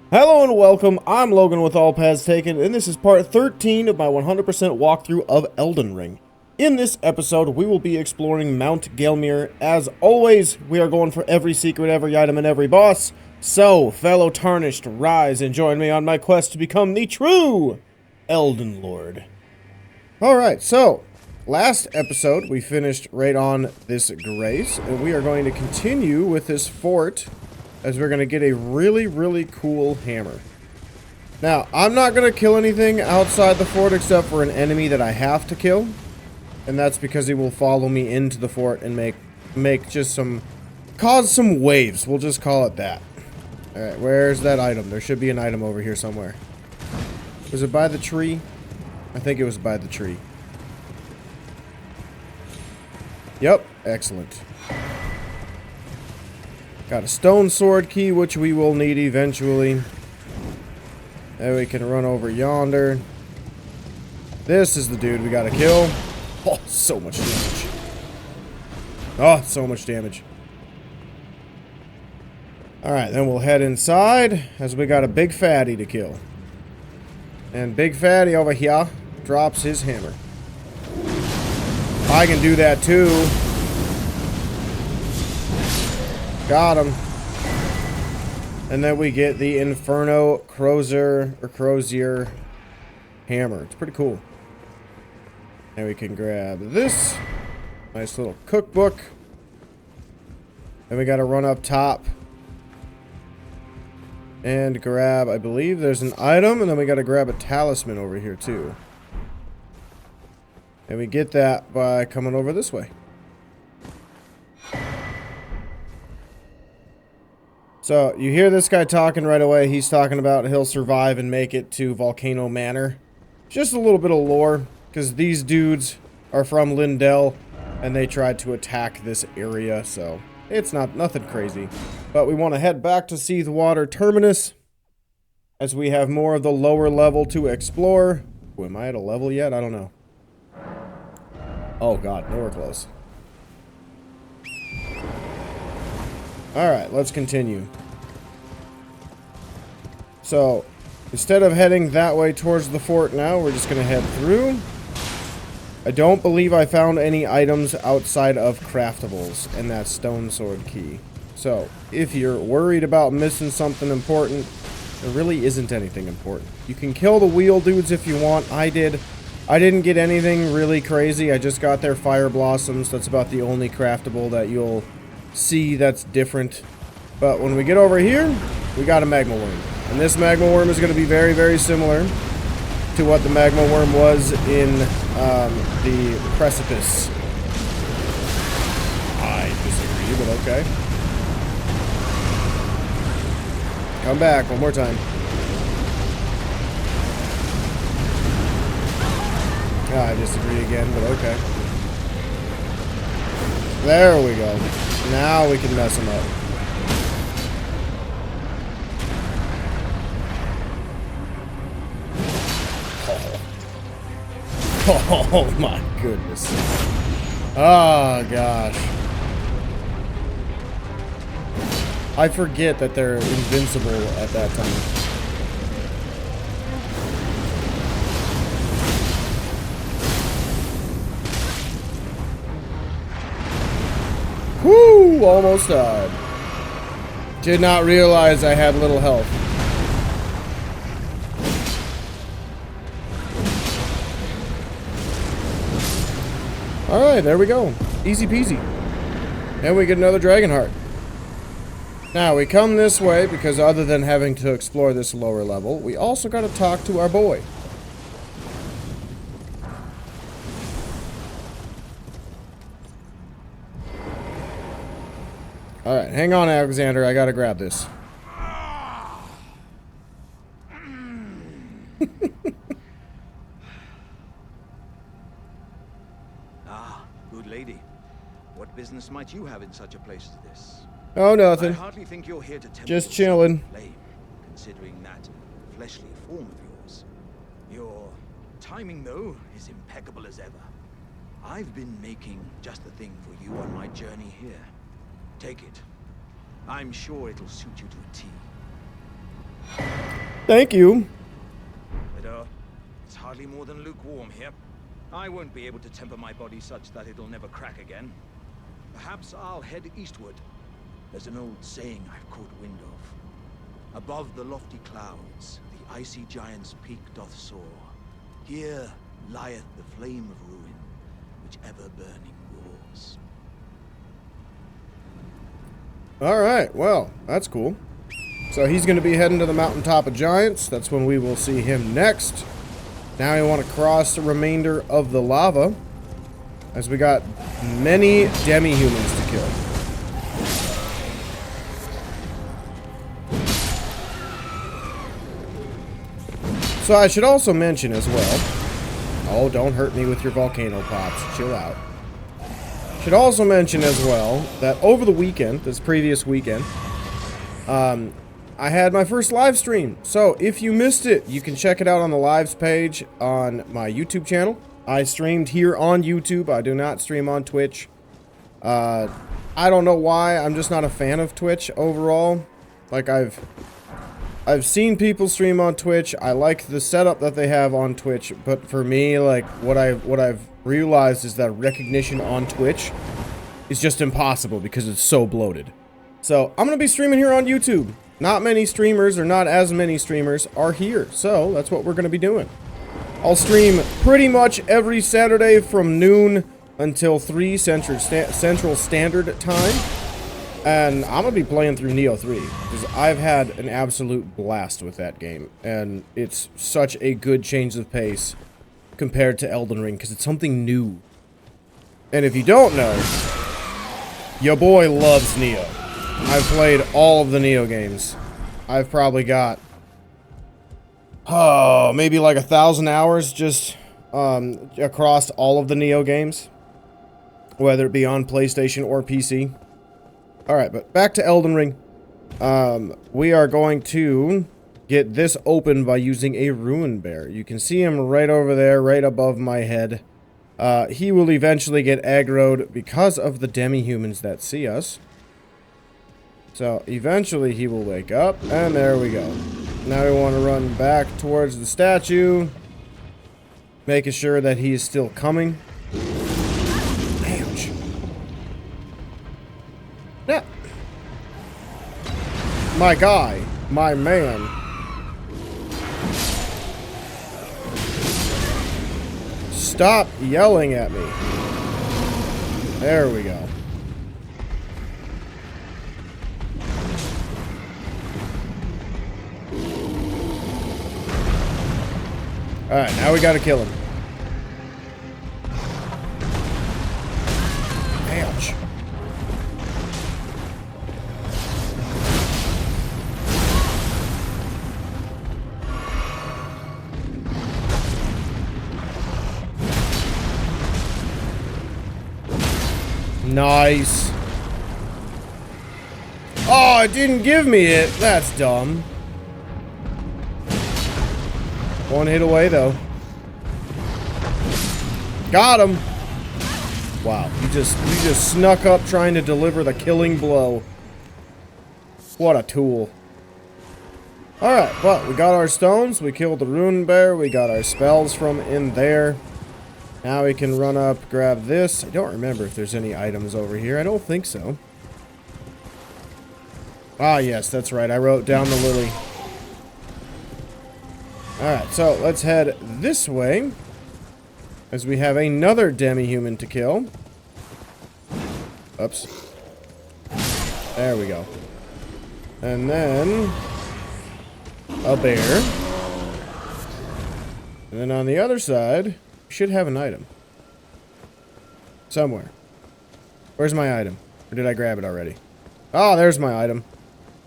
Hello and welcome, I'm Logan with All Paths Taken, and this is part 13 of my 100% walkthrough of Elden Ring. In this episode, we will be exploring Mount Gelmir. As always, we are going for every secret, every item, and every boss. So, fellow Tarnished, rise and join me on my quest to become the true Elden Lord. Alright, so, last episode we finished right on this grace, and we are going to continue with this fort as we're going to get a really cool hammer. Now, I'm not going to kill anything outside the fort except for an enemy that I have to kill. And that's because he will follow me into the fort and cause some waves. We'll just call it that. Alright, where's that item? There should be an item over here somewhere. Was it by the tree? I think it was by the tree. Yep, excellent. Got a Stonesword key, which we will need eventually. Then we can run over yonder. This is the dude we gotta kill. Oh, so much damage. Oh, so much damage. Alright, then we'll head inside, as we got a big fatty to kill. And big fatty over here drops his hammer. I can do that too. Got him. And then we get the Inferno Crozier hammer. It's pretty cool. And we can grab this. Nice little cookbook. Then we gotta run up top. And grab, I believe there's an item. And then we gotta grab a talisman over here too. And we get that by coming over this way. So, you hear this guy talking right away. He's talking about he'll survive and make it to Volcano Manor. Just a little bit of lore, because these dudes are from Lindell, and they tried to attack this area, so it's nothing crazy. But we want to head back to Seathwater Terminus, as we have more of the lower level to explore. Ooh, am I at a level yet? I don't know. Oh god, nowhere close. Alright, let's continue. So, instead of heading that way towards the fort now, we're just going to head through. I don't believe I found any items outside of craftables and that stone sword key. So, if you're worried about missing something important, there really isn't anything important. You can kill the wheel dudes if you want. I did. I didn't get anything really crazy. I just got their fire blossoms. That's about the only craftable that you'll see that's different. But when we get over here, we got a magma worm. And this magma worm is going to be very similar to what the magma worm was in the precipice. I disagree, but okay. Come back one more time. I disagree again, but okay. There we go. Now we can mess them up. Oh my goodness. Oh gosh. I forget that they're invincible at that time. Woo! Almost died. Did not realize I had little health. Alright, there we go. Easy peasy. And we get another dragon heart. Now, we come this way because other than having to explore this lower level, we also got to talk to our boy. Alright, hang on, Alexander. I gotta grab this. Good lady. What business might you have in such a place as this? Oh, nothing. I hardly think you're here to tempt Just chilling. Flame, considering that fleshly form of yours. Your timing, though, is impeccable as ever. I've been making just the thing for you on my journey here. Take it. I'm sure it'll suit you to a T. Thank you. But, it's hardly more than lukewarm here. I won't be able to temper my body such that it'll never crack again. Perhaps I'll head eastward. There's an old saying I've caught wind of. Above the lofty clouds, the icy giant's peak doth soar. Here lieth the flame of ruin, which ever burning roars. Alright, well, that's cool. So he's going to be heading to the mountaintop of giants. That's when we will see him next. Now we want to cross the remainder of the lava, as we got many demi-humans to kill. So I should also mention as well... Oh, don't hurt me with your volcano pops. Chill out. Should also mention as well that over the weekend, this previous weekend, I had my first live stream. So if you missed it, you can check it out on the lives page on my YouTube channel. I streamed here on YouTube. I do not stream on Twitch. I don't know why. I'm just not a fan of Twitch overall. Like I've seen people stream on Twitch. I like the setup that they have on Twitch, but for me, like what I've realized is that recognition on Twitch is just impossible because it's so bloated. So I'm gonna be streaming here on YouTube. Not many streamers, or not as many streamers, are here, so that's what we're gonna be doing. I'll stream pretty much every Saturday from noon until 3 Central Standard Time. And I'm going to be playing through Neo 3, because I've had an absolute blast with that game. And it's such a good change of pace compared to Elden Ring, because it's something new. And if you don't know, your boy loves Neo. I've played all of the Neo games. I've probably got, maybe like 1,000 hours just across all of the Neo games. Whether it be on PlayStation or PC. Alright, but back to Elden Ring. We are going to get this open by using a Runebear. You can see him right over there, right above my head. He will eventually get aggroed because of the demi-humans that see us. So, eventually he will wake up, and there we go. Now we want to run back towards the statue, making sure that he is still coming. Ouch. Yeah. My guy, my man. Stop yelling at me. There we go. Alright, now we gotta kill him. Ouch. Nice. Oh, it didn't give me it. That's dumb. One hit away, though. Got him. Wow, you just snuck up trying to deliver the killing blow. What a tool. Alright, well, we got our stones. We killed the Runebear. We got our spells from in there. Now we can run up, grab this. I don't remember if there's any items over here. I don't think so. Ah, yes, that's right. I wrote down the lily. Alright, so let's head this way, as we have another demi-human to kill. Oops. There we go. And then a bear. And then on the other side, we should have an item. Somewhere. Where's my item? Or did I grab it already? Oh, there's my item.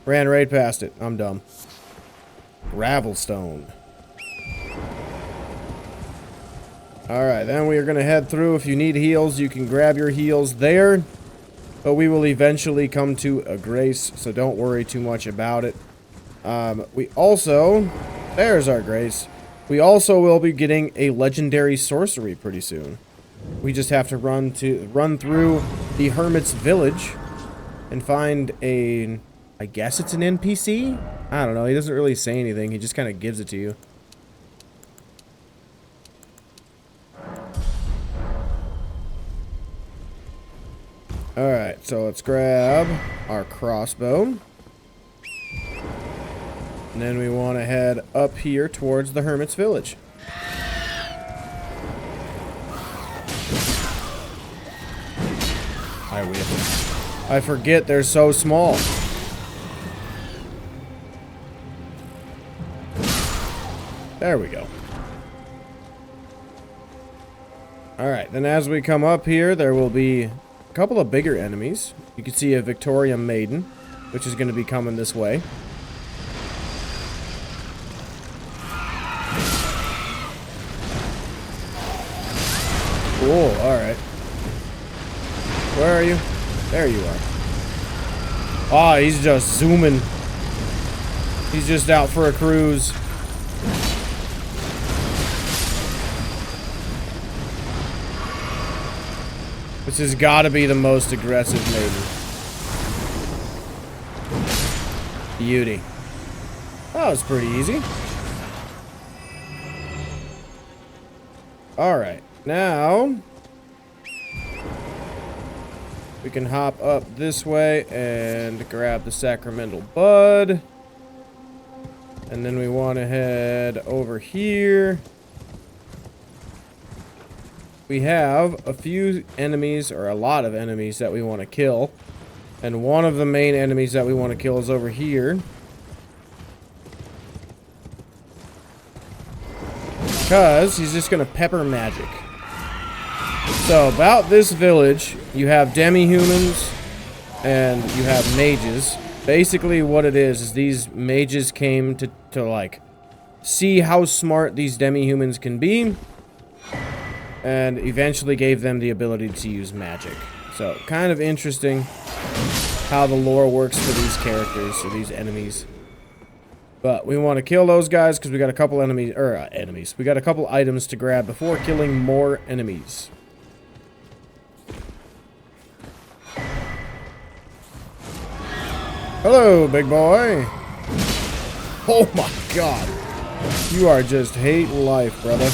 Ran right past it. I'm dumb. Gravelstone. Alright, then we are going to head through. If you need heals, you can grab your heals there. But we will eventually come to a grace, so don't worry too much about it. We also... There's our grace. We also will be getting a legendary sorcery pretty soon. We just have to run through the Hermit's village and find a I guess it's an NPC? I don't know. He doesn't really say anything. He just kind of gives it to you. Alright, so let's grab our crossbow. And then we want to head up here towards the Hermit's village. I forget they're so small. There we go. Alright, then as we come up here, there will be a couple of bigger enemies. You can see a Victoria Maiden, which is going to be coming this way. Cool, alright. Where are you? There you are. Ah, he's just zooming. He's just out for a cruise. This has got to be the most aggressive maiden. Beauty. That was pretty easy. Alright, now we can hop up this way and grab the sacramental bud. And then we want to head over here. We have a few enemies, or a lot of enemies, that we want to kill. And one of the main enemies that we want to kill is over here. Because he's just going to pepper magic. So, about this village, you have demi-humans and you have mages. Basically, what it is these mages came to like, see how smart these demi-humans can be, and eventually gave them the ability to use magic. So, kind of interesting how the lore works for these characters, or these enemies. But we want to kill those guys because we got a couple enemies, we got a couple items to grab before killing more enemies. Hello, big boy. Oh my god. You are just hating life, brother.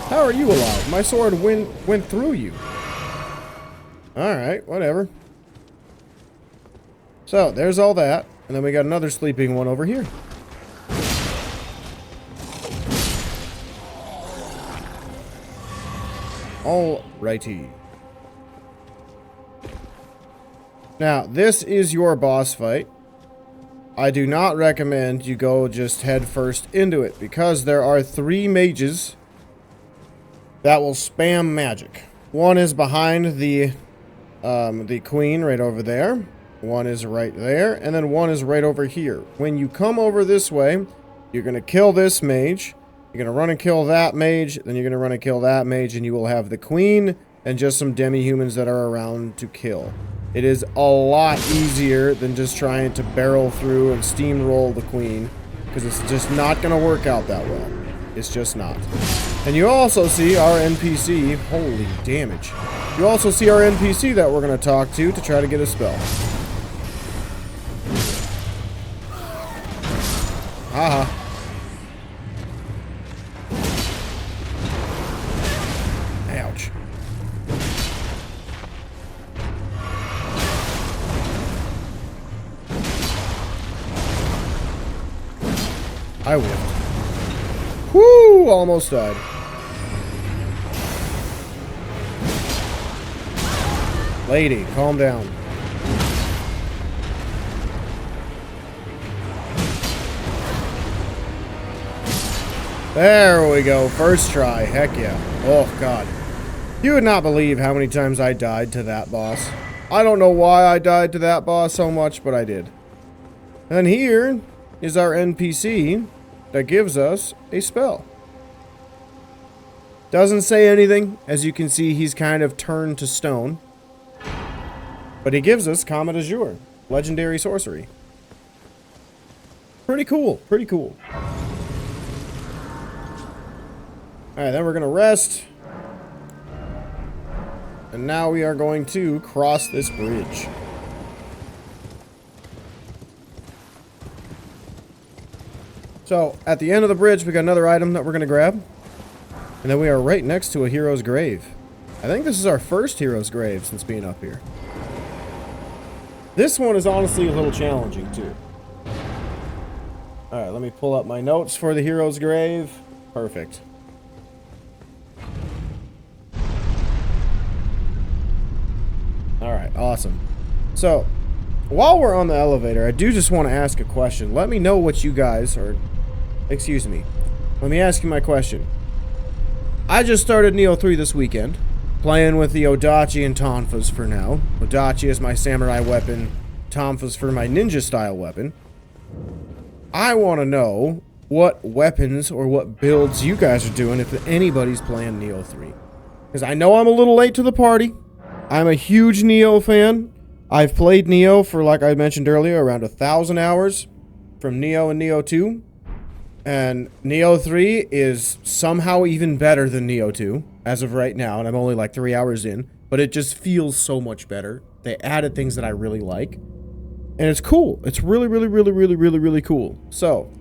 How are you alive? My sword went through you. Alright, whatever. So, there's all that. And then we got another sleeping one over here. Alrighty. Now, this is your boss fight. I do not recommend you go just head first into it, because there are 3 mages that will spam magic. One is behind the queen right over there. One is right there, and then one is right over here. When you come over this way, you're going to kill this mage. You're going to run and kill that mage, then you're going to run and kill that mage, and you will have the queen and just some demi-humans that are around to kill. It is a lot easier than just trying to barrel through and steamroll the queen, because it's just not going to work out that well. It's just not. And you also see our NPC, holy damage. You also see our NPC that we're going to talk to try to get a spell. Haha. Ouch. I whiffed. Whoo! Almost died. Lady, calm down. There we go. First try. Heck yeah. Oh, God. You would not believe how many times I died to that boss. I don't know why I died to that boss so much, but I did. And here is our NPC that gives us a spell. Doesn't say anything. As you can see, he's kind of turned to stone. But he gives us Comet Azur, legendary sorcery. Pretty cool. Pretty cool. Alright, then we're going to rest. And now we are going to cross this bridge. So, at the end of the bridge, we got another item that we're going to grab. And then we are right next to a hero's grave. I think this is our first hero's grave since being up here. This one is honestly a little challenging, too. Alright, let me pull up my notes for the hero's grave. Perfect. Alright, awesome. So, while we're on the elevator, I do just want to ask a question. Let me know what you guys are... Excuse me. Let me ask you my question. I just started Neo 3 this weekend, playing with the Odachi and Tonfas for now. Odachi is my samurai weapon, Tonfas for my ninja style weapon. I want to know what weapons or what builds you guys are doing if anybody's playing Neo 3. Because I know I'm a little late to the party. I'm a huge Neo fan. I've played Neo for, like I mentioned earlier, around 1,000 hours from Neo and Neo 2. And Neo 3 is somehow even better than Neo 2 as of right now. And I'm only like 3 hours in. But it just feels so much better. They added things that I really like. And it's cool. It's really, really, really, really, really, really cool. So,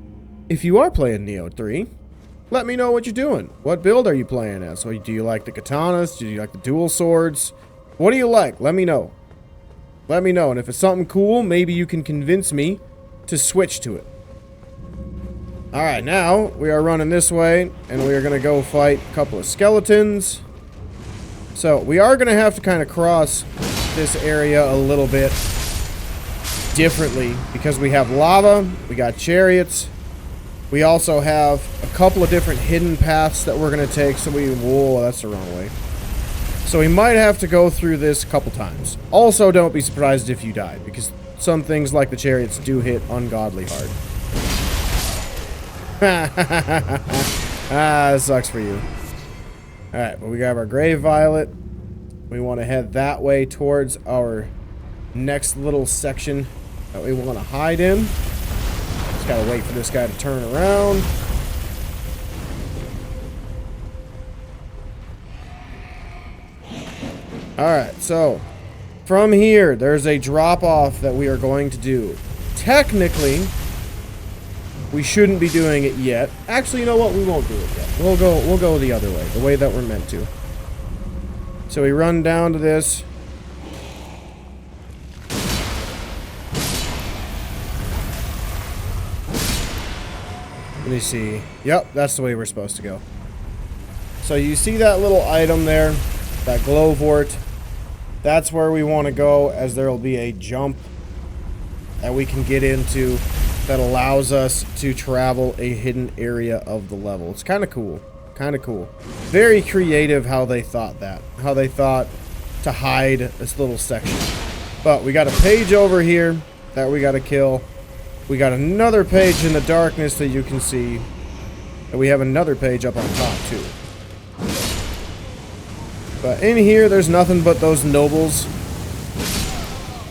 if you are playing Neo 3, let me know what you're doing. What build are you playing as? So, do you like the katanas? Do you like the dual swords? What do you like? Let me know. Let me know. And if it's something cool, maybe you can convince me to switch to it. Alright, now we are running this way, and we are going to go fight a couple of skeletons. So, we are going to have to kind of cross this area a little bit differently, because we have lava, we got chariots, we also have a couple of different hidden paths that we're going to take, so whoa, that's the wrong way. So we might have to go through this a couple times. Also, don't be surprised if you die, because some things like the chariots do hit ungodly hard. That sucks for you. Alright, but we got our Grave Violet. We want to head that way towards our next little section that we want to hide in. Just gotta wait for this guy to turn around. Alright, so from here, there's a drop-off that we are going to do. Technically, we shouldn't be doing it yet. Actually, you know what? We won't do it yet. We'll go the other way, the way that we're meant to. So we run down to this. Let me see. Yep, that's the way we're supposed to go. So you see that little item there, that glowvort. That's where we want to go, as there will be a jump that we can get into that allows us to travel a hidden area of the level. It's kind of cool. Kind of cool. Very creative how they thought that. How they thought to hide this little section. But we got a page over here that we got to kill. We got another page in the darkness that you can see. And we have another page up on top too. But in here, there's nothing but those nobles.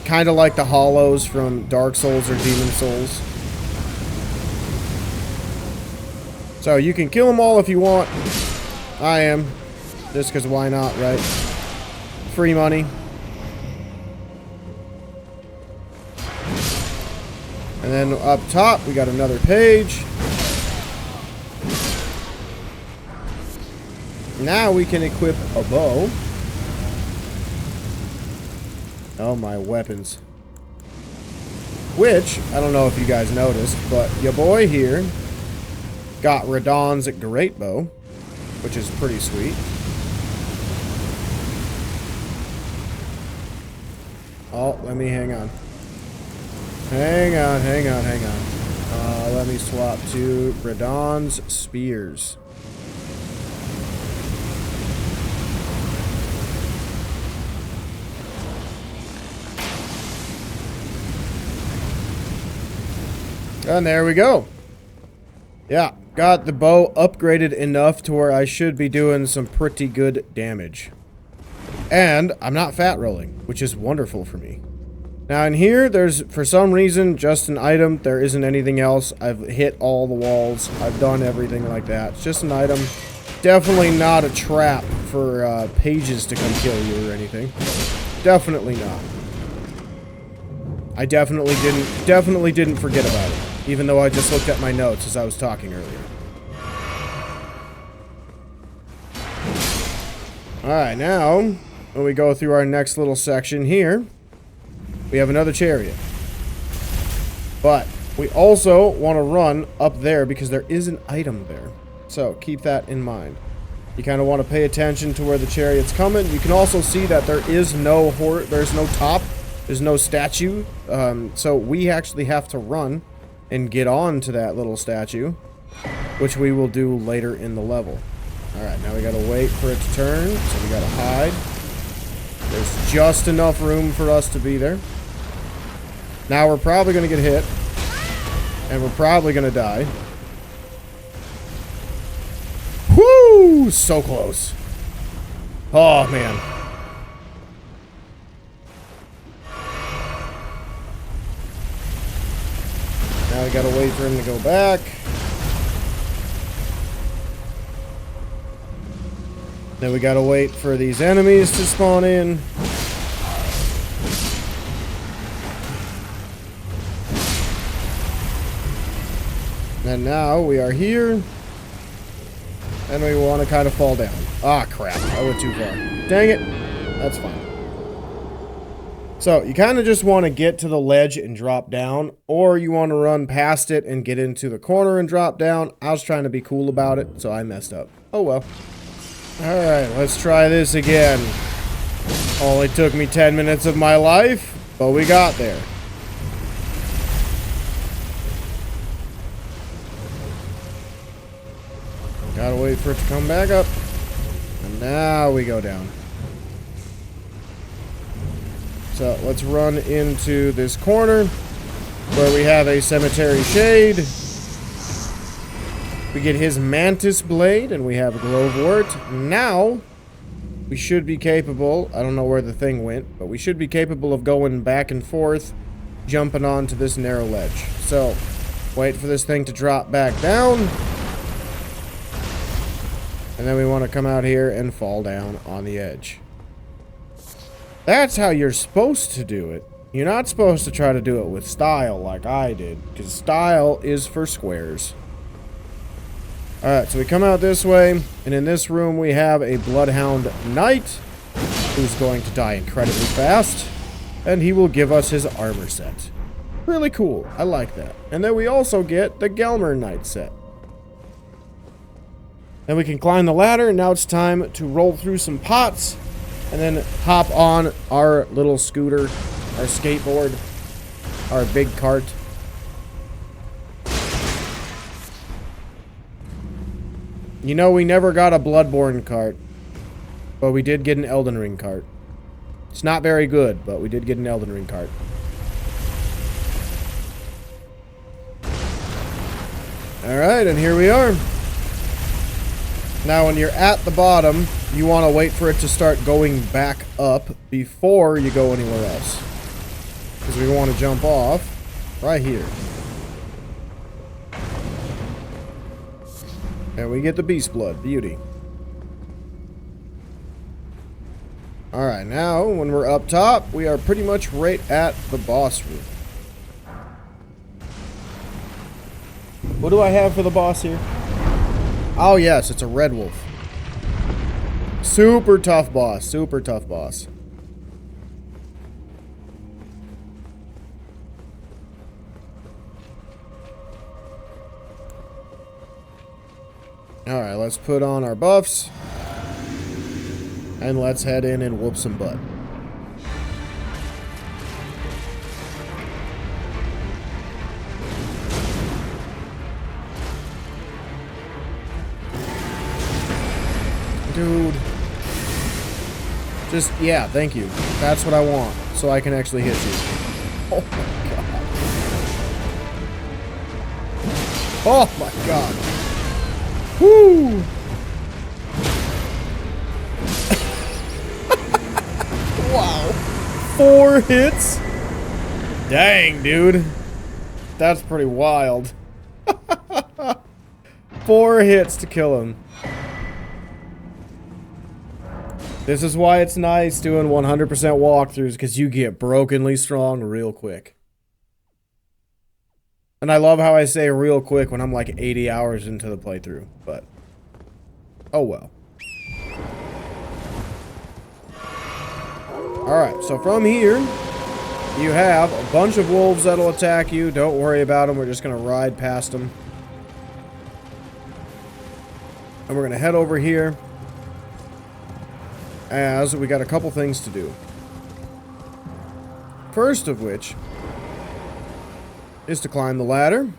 Kind of like the hollows from Dark Souls or Demon Souls. So you can kill them all if you want. I am. Just because why not, right? Free money. And then up top, we got another page. Now we can equip a bow. Oh, my weapons. Which, I don't know if you guys noticed, but your boy here got Radahn's great bow, which is pretty sweet. Oh, let me hang on. Hang on. Let me swap to Radahn's spears. And there we go. Yeah, got the bow upgraded enough to where I should be doing some pretty good damage. And I'm not fat rolling, which is wonderful for me. Now in here, there's, for some reason, just an item. There isn't anything else. I've hit all the walls. I've done everything like that. It's just an item. Definitely not a trap for pages to come kill you or anything. Definitely not. I definitely didn't forget about it, even though I just looked at my notes as I was talking earlier. Alright, now, when we go through our next little section here, we have another chariot. But we also want to run up there because there is an item there. So keep that in mind. You kind of want to pay attention to where the chariot's coming. You can also see that there is no there's no top, there's no statue. So we actually have to run and get on to that little statue, which we will do later in the level. Alright, now we gotta wait for it to turn, so we gotta hide. There's just enough room for us to be there. Now we're probably gonna get hit, and we're probably gonna die. Woo! So close. Oh, man. Now we gotta wait for him to go back. Then we gotta wait for these enemies to spawn in. And now we are here. And we want to kind of fall down. Ah, crap. I went too far. Dang it. That's fine. So, you kind of just want to get to the ledge and drop down. Or you want to run past it and get into the corner and drop down. I was trying to be cool about it, so I messed up. Oh, well. Alright, let's try this again. Only took me 10 minutes of my life, but we got there. Gotta wait for it to come back up. And now we go down. So let's run into this corner where we have a cemetery shade. We get his mantis blade and we have a glowwort. Now we should be capable, I don't know where the thing went, but we should be capable of going back and forth, jumping onto this narrow ledge. So wait for this thing to drop back down. And then we want to come out here and fall down on the edge. That's how you're supposed to do it. You're not supposed to try to do it with style like I did, because style is for squares. Alright, so we come out this way, and in this room we have a Bloodhound Knight, who's going to die incredibly fast, and he will give us his armor set. Really cool. I like that. And then we also get the Gelmir Knight set. Then we can climb the ladder, and now it's time to roll through some pots, and then hop on our little scooter, our skateboard, our big cart. You know, we never got a Bloodborne cart, but we did get an Elden Ring cart. It's not very good, but we did get an Elden Ring cart. Alright, and here we are. Now, when you're at the bottom, you want to wait for it to start going back up before you go anywhere else. Because we want to jump off right here. And we get the Beast Blood. Beauty. Alright, now, when we're up top, we are pretty much right at the boss room. What do I have for the boss here? Oh, yes, it's a red wolf. Super tough boss. Super tough boss. Alright, let's put on our buffs. And let's head in and whoop some butt. Dude. Just, yeah, thank you. That's what I want, so I can actually hit you. Oh my god. Oh my god. Woo! Wow. 4 hits? Dang, dude. That's pretty wild. 4 hits to kill him. This is why it's nice doing 100% walkthroughs, because you get brokenly strong real quick. And I love how I say real quick when I'm like 80 hours into the playthrough, but oh well. Alright, so from here, you have a bunch of wolves that'll attack you. Don't worry about them, we're just going to ride past them. And we're going to head over here, as we got a couple things to do. First of which is to climb the ladder,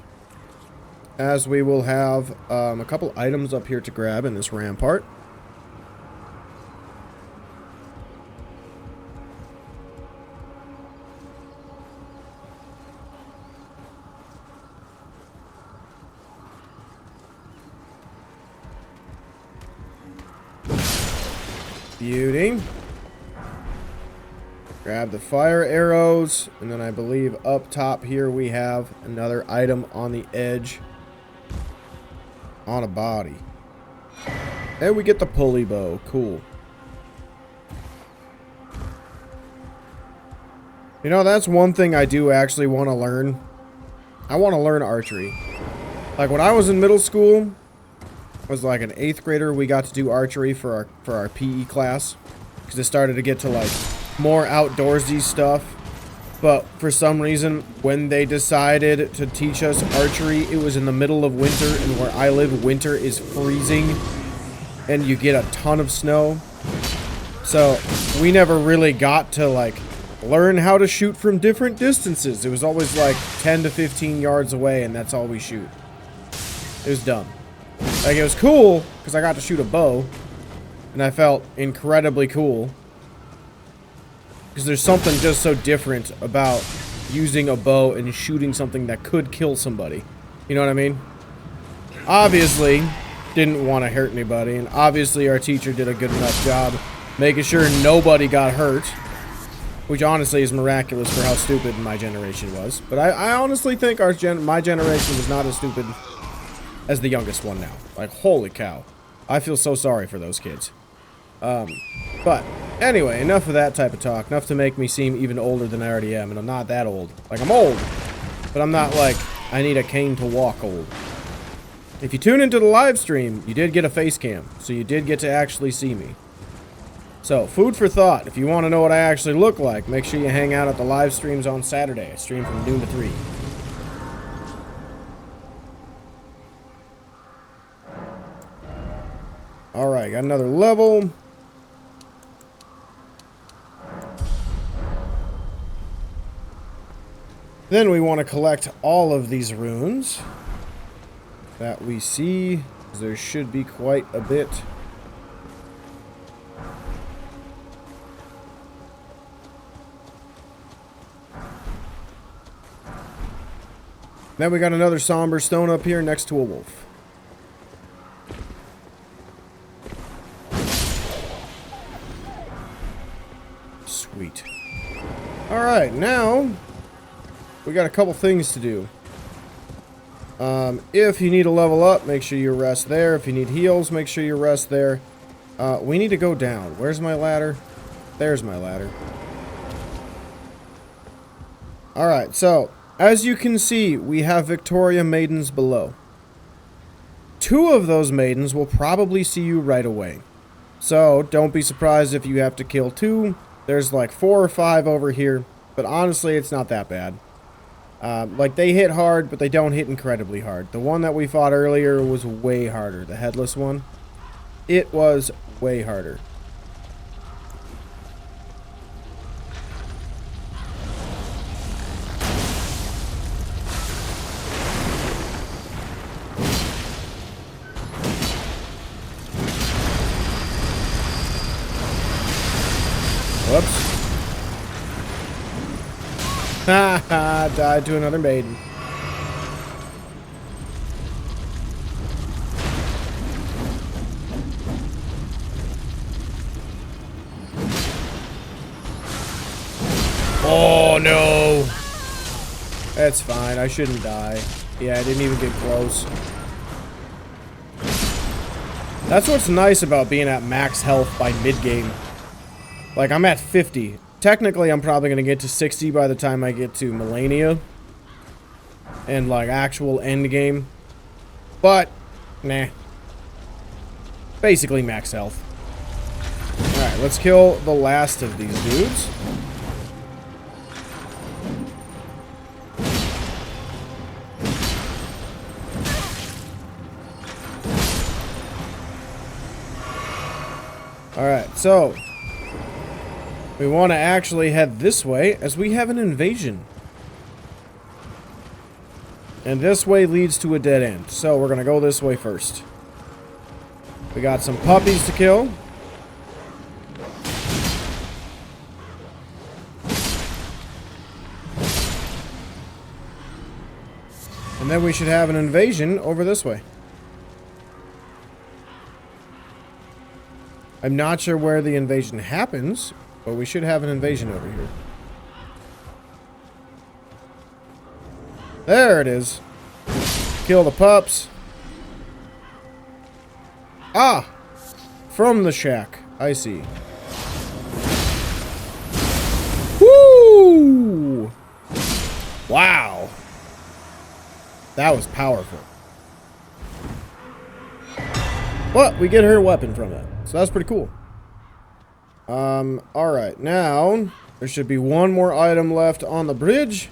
as we will have a couple items up here to grab in this rampart. Beauty. Grab the fire arrows, and then I believe up top here we have another item on the edge on a body. And we get the pulley bow. Cool. You know, that's one thing I do actually want to learn. I want to learn archery. Like when I was in middle school, was like an 8th grader, we got to do archery for our PE class, because it started to get to like more outdoorsy stuff. But for some reason, when they decided to teach us archery, it was in the middle of winter, and where I live, winter is freezing and you get a ton of snow. So we never really got to like learn how to shoot from different distances. It was always like 10 to 15 yards away, and that's all we shoot. It was dumb. Like, it was cool, because I got to shoot a bow, and I felt incredibly cool. Because there's something just so different about using a bow and shooting something that could kill somebody. You know what I mean? Obviously, didn't want to hurt anybody, and obviously our teacher did a good enough job making sure nobody got hurt. Which honestly is miraculous for how stupid my generation was. But I honestly think my generation was not as stupid as the youngest one now. Like, holy cow. I feel so sorry for those kids. But, anyway, enough of that type of talk. Enough to make me seem even older than I already am. And I'm not that old. Like, I'm old. But I'm not like, I need a cane to walk old. If you tune into the live stream, you did get a face cam. So you did get to actually see me. So, food for thought. If you want to know what I actually look like, make sure you hang out at the live streams on Saturday. I stream from noon to 3. Alright, got another level. Then we want to collect all of these runes that we see. There should be quite a bit. Then we got another somber stone up here next to a wolf. Sweet. Alright, now we got a couple things to do. If you need to level up, make sure you rest there. If you need heals, make sure you rest there. We need to go down. Where's my ladder? There's my ladder. Alright, so as you can see, we have Victoria Maidens below. 2 of those maidens will probably see you right away. So, don't be surprised if you have to kill 2. There's like 4 or 5 over here, but honestly, it's not that bad. Like, they hit hard, but they don't hit incredibly hard. The one that we fought earlier was way harder. The headless one. It was way harder. Whoops. Haha, died to another maiden. Oh no! That's fine, I shouldn't die. Yeah, I didn't even get close. That's what's nice about being at max health by mid-game. Like, I'm at 50. Technically, I'm probably going to get to 60 by the time I get to Melania. And, like, actual end game. But, nah. Basically max health. Alright, let's kill the last of these dudes. Alright, so we want to actually head this way as we have an invasion. And this way leads to a dead end. So we're going to go this way first. We got some puppies to kill. And then we should have an invasion over this way. I'm not sure where the invasion happens, but we should have an invasion over here. There it is. Kill the pups. Ah! From the shack. I see. Woo! Wow. That was powerful. But we get her weapon from it. So that's pretty cool. Alright. Now, there should be one more item left on the bridge.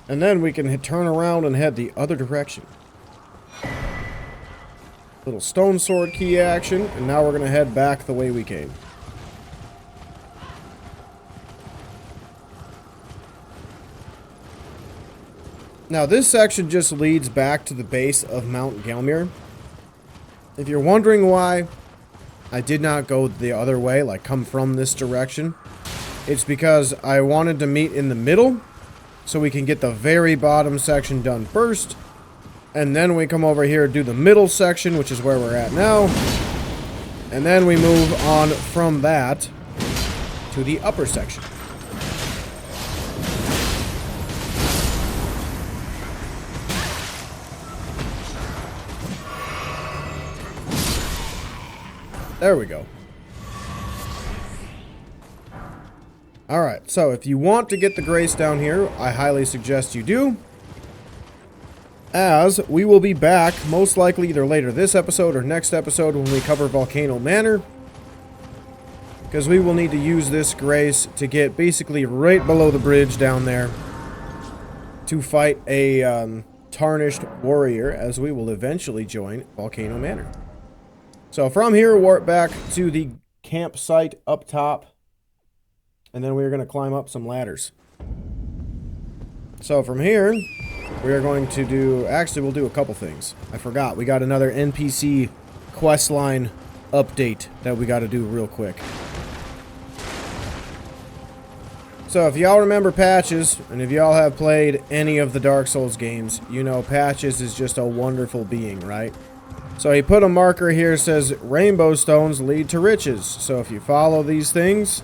And then we can turn around and head the other direction. Little Stonesword key action. And now we're going to head back the way we came. Now, this section just leads back to the base of Mount Gelmir. If you're wondering why I did not go the other way, like come from this direction, it's because I wanted to meet in the middle so we can get the very bottom section done first, and then we come over here, do the middle section, which is where we're at now, and then we move on from that to the upper section. There we go. Alright, so if you want to get the grace down here, I highly suggest you do. As we will be back, most likely either later this episode or next episode when we cover Volcano Manor. Because we will need to use this grace to get basically right below the bridge down there to fight a tarnished warrior, as we will eventually join Volcano Manor. So from here, warp back to the campsite up top. And then we're going to climb up some ladders. So from here, we are going to do... Actually, we'll do a couple things. I forgot. We got another NPC questline update that we got to do real quick. So if y'all remember Patches, and if y'all have played any of the Dark Souls games, you know Patches is just a wonderful being, right? So he put a marker here that says, rainbow stones lead to riches. So if you follow these things,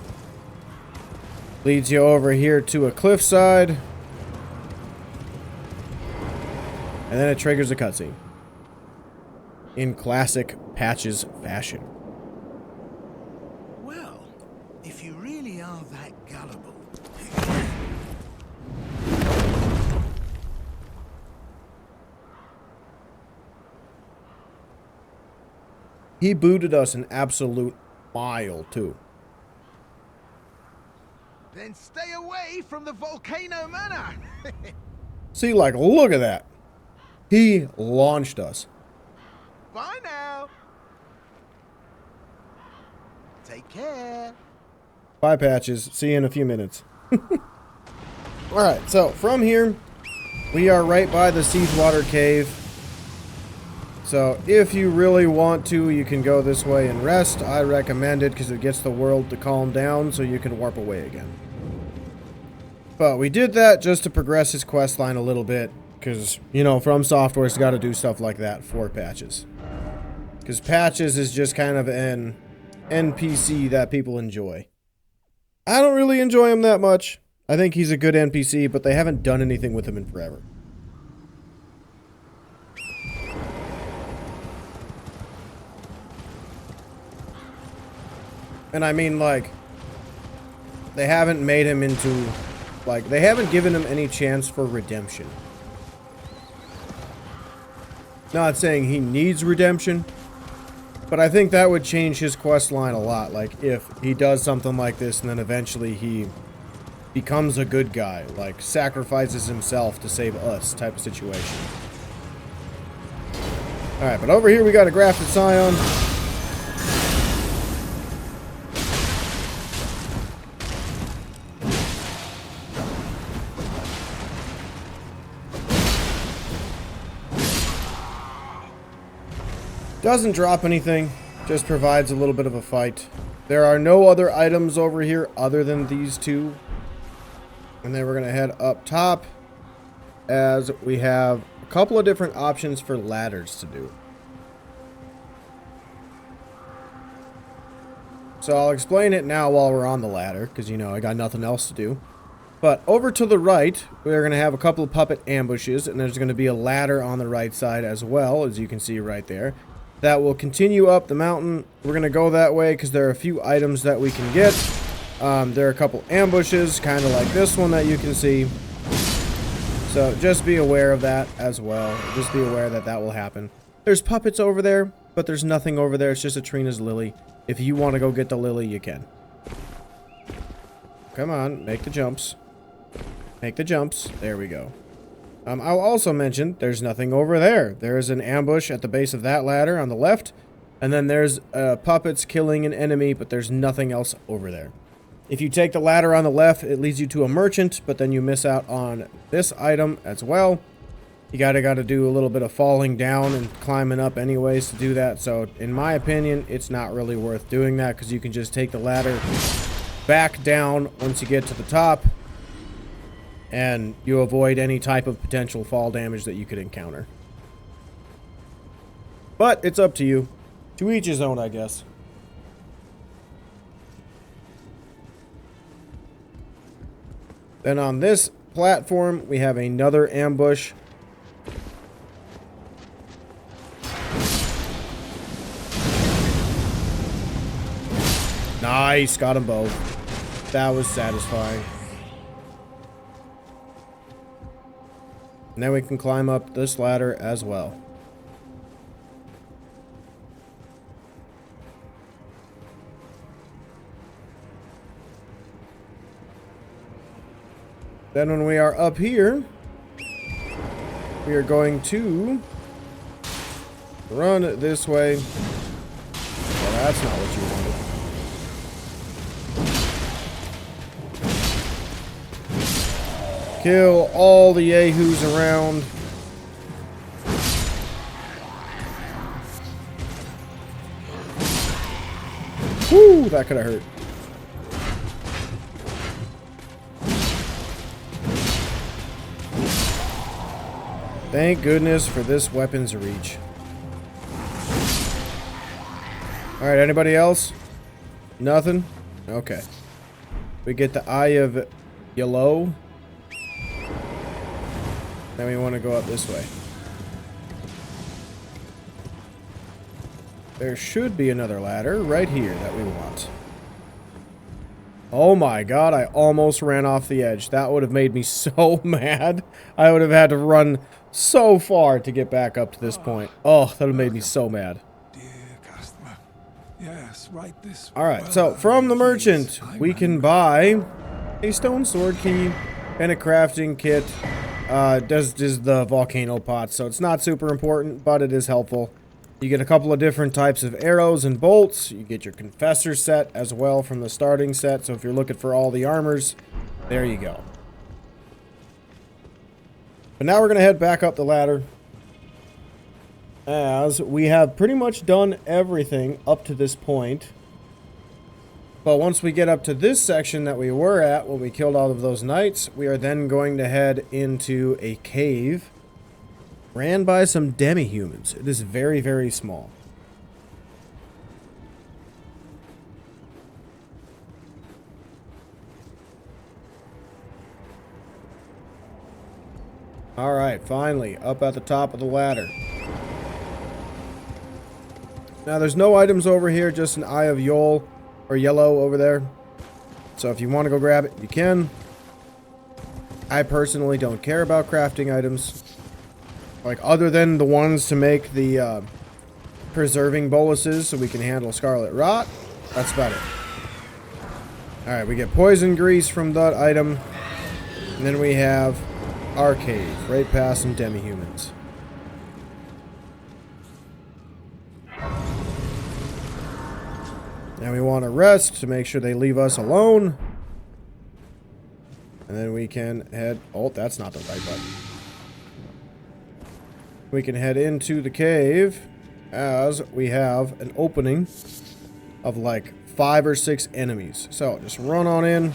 leads you over here to a cliffside. And then it triggers a cutscene. In classic Patches fashion. Well, if you really are that gullible... He booted us an absolute mile, too. Then stay away from the Volcano Manor! See, like, look at that. He launched us. Bye now! Take care! Bye, Patches. See you in a few minutes. Alright, so from here, we are right by the Siegwater Cave. So if you really want to, you can go this way and rest. I recommend it because it gets the world to calm down so you can warp away again. But we did that just to progress his questline a little bit. Because, you know, From Software's got to do stuff like that for Patches. Because Patches is just kind of an NPC that people enjoy. I don't really enjoy him that much. I think he's a good NPC, but they haven't done anything with him in forever. And I mean, like, they haven't made him into, like, they haven't given him any chance for redemption. Not saying he needs redemption, but I think that would change his quest line a lot. Like, if he does something like this and then eventually he becomes a good guy, like, sacrifices himself to save us type of situation. Alright, but over here we got a Graften Scion. Doesn't drop anything, just provides a little bit of a fight. There are no other items over here other than these two. And then we're going to head up top as we have a couple of different options for ladders to do. So I'll explain it now while we're on the ladder, because, you know, I got nothing else to do. But over to the right, we're going to have a couple of puppet ambushes, and there's going to be a ladder on the right side as well, as you can see right there. That will continue up the mountain. We're going to go that way because there are a few items that we can get. There are a couple ambushes, kind of like this one that you can see. So just be aware of that as well. Just be aware that that will happen. There's puppets over there, but there's nothing over there. It's just a Trina's lily. If you want to go get the lily, you can. Come on, make the jumps. Make the jumps. There we go. I'll also mention there's nothing over there. There is an ambush at the base of that ladder on the left. And then there's puppets killing an enemy, but there's nothing else over there. If you take the ladder on the left, it leads you to a merchant, but then you miss out on this item as well. You gotta do a little bit of falling down and climbing up anyways to do that. So in my opinion, it's not really worth doing that because you can just take the ladder back down once you get to the top. And you avoid any type of potential fall damage that you could encounter. But it's up to you. To each his own, I guess. Then on this platform, we have another ambush. Nice, got them both. That was satisfying. And then we can climb up this ladder as well. Then when we are up here, we are going to run this way. Well, that's not what you wanted. Kill all the yahoos around. Woo, that could have hurt. Thank goodness for this weapon's reach. Alright, anybody else? Nothing? Okay. We get the Eye of Yellow. Then we want to go up this way. There should be another ladder right here that we want. Oh my god, I almost ran off the edge. That would have made me so mad. I would have had to run so far to get back up to this point. Oh, that would have made me so mad. Yes, right this way. Alright, so from the merchant, we can buy a Stonesword key and a crafting kit. Does the volcano pot, so it's not super important, but it is helpful. You get a couple of different types of arrows and bolts. You get your confessor set as well from the starting set, so if you're looking for all the armors, there you go. But now we're going to head back up the ladder, as we have pretty much done everything up to this point. But once we get up to this section that we were at when we killed all of those knights, we are then going to head into a cave ran by some demi-humans. It is very, very small. Alright, finally, up at the top of the ladder. Now, there's no items over here, just an Eye of Yol, or Yellow over there. So if you want to go grab it, you can. I personally don't care about crafting items. Like, other than the ones to make the preserving boluses so we can handle Scarlet Rot. That's about it. Alright, we get poison grease from that item. And then we have our cave, right past some demi-humans. Now we want to rest to make sure they leave us alone. And then we can head... Oh, that's not the right button. We can head into the cave as we have an opening of like 5 or 6 enemies. So just run on in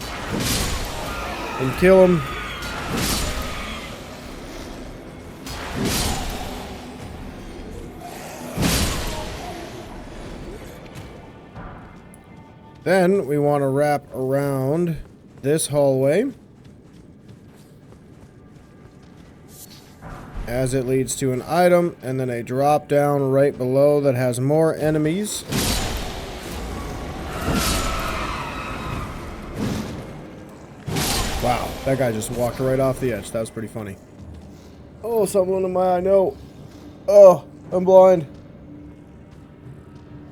and kill them. Then we want to wrap around this hallway as it leads to an item and then a drop down right below that has more enemies. Wow, that guy just walked right off the edge. That was pretty funny. Oh, someone in my eye, no. Oh, I'm blind.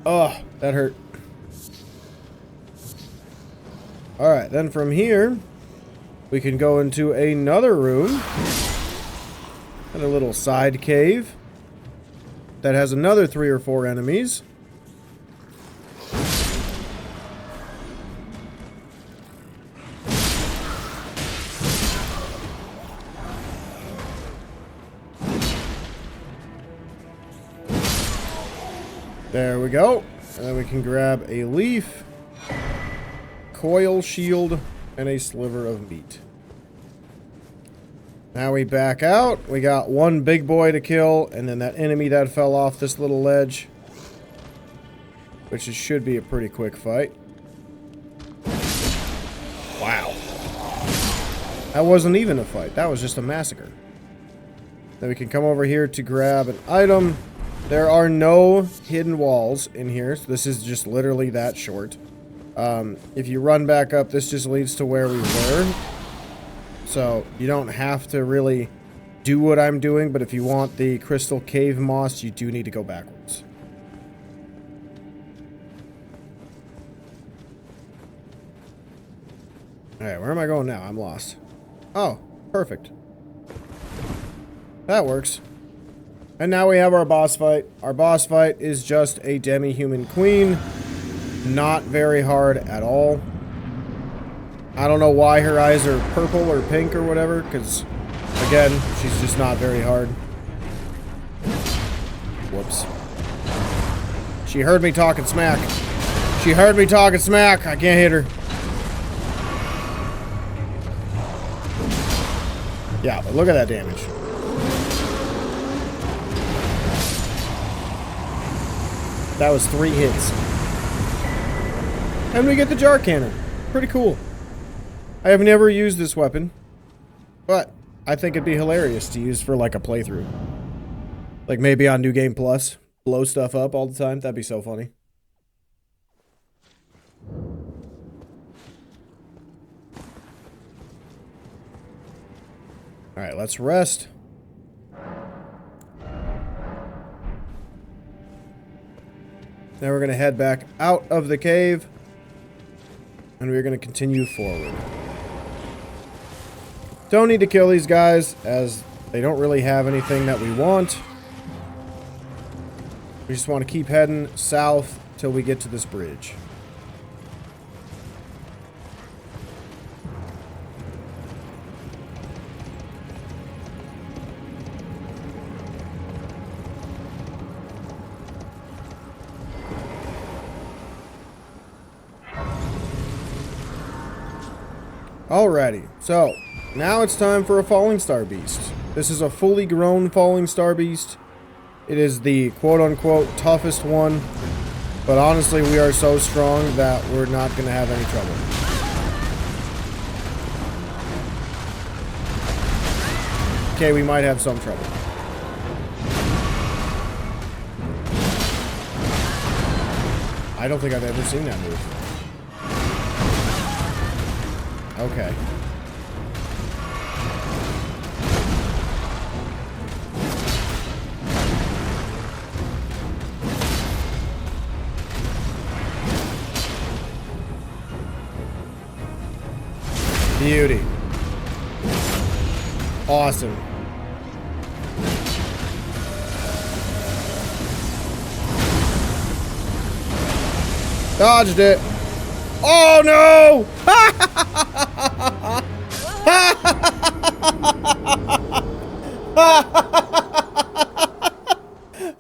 Oh, that hurt. Alright, then from here, we can go into another room. And a little side cave that has another 3 or 4 enemies. There we go. And then we can grab a leaf, coil shield, and a sliver of meat. Now we back out. We got one big boy to kill, and then that enemy that fell off this little ledge, which should be a pretty quick fight. Wow. That wasn't even a fight. That was just a massacre. Then we can come over here to grab an item. There are no hidden walls in here, so this is just literally that short. If you run back up, this just leads to where we were. So you don't have to really do what I'm doing, but if you want the crystal cave moss, you do need to go backwards. Alright, where am I going now? I'm lost. Oh, perfect. That works. And now we have our boss fight. Our boss fight is just a demi-human queen. Not very hard at all. I don't know why her eyes are purple or pink or whatever, because, again, she's just not very hard. Whoops. She heard me talking smack. She heard me talking smack. I can't hit her. Yeah, but look at that damage. That was 3 hits. And we get the jar cannon. Pretty cool. I have never used this weapon, but I think it'd be hilarious to use for like a playthrough. Like maybe on New Game Plus. Blow stuff up all the time. That'd be so funny. Alright, let's rest. Now we're going to head back out of the cave. And we're going to continue forward. Don't need to kill these guys, as they don't really have anything that we want. We just want to keep heading south till we get to this bridge. Alrighty, so now it's time for a Fallingstar beast. This is a fully grown Fallingstar beast. It is the quote-unquote toughest one, but honestly we are so strong that we're not going to have any trouble. Okay, we might have some trouble. I don't think I've ever seen that move. Okay. Beauty. Awesome. Dodged it. Oh no!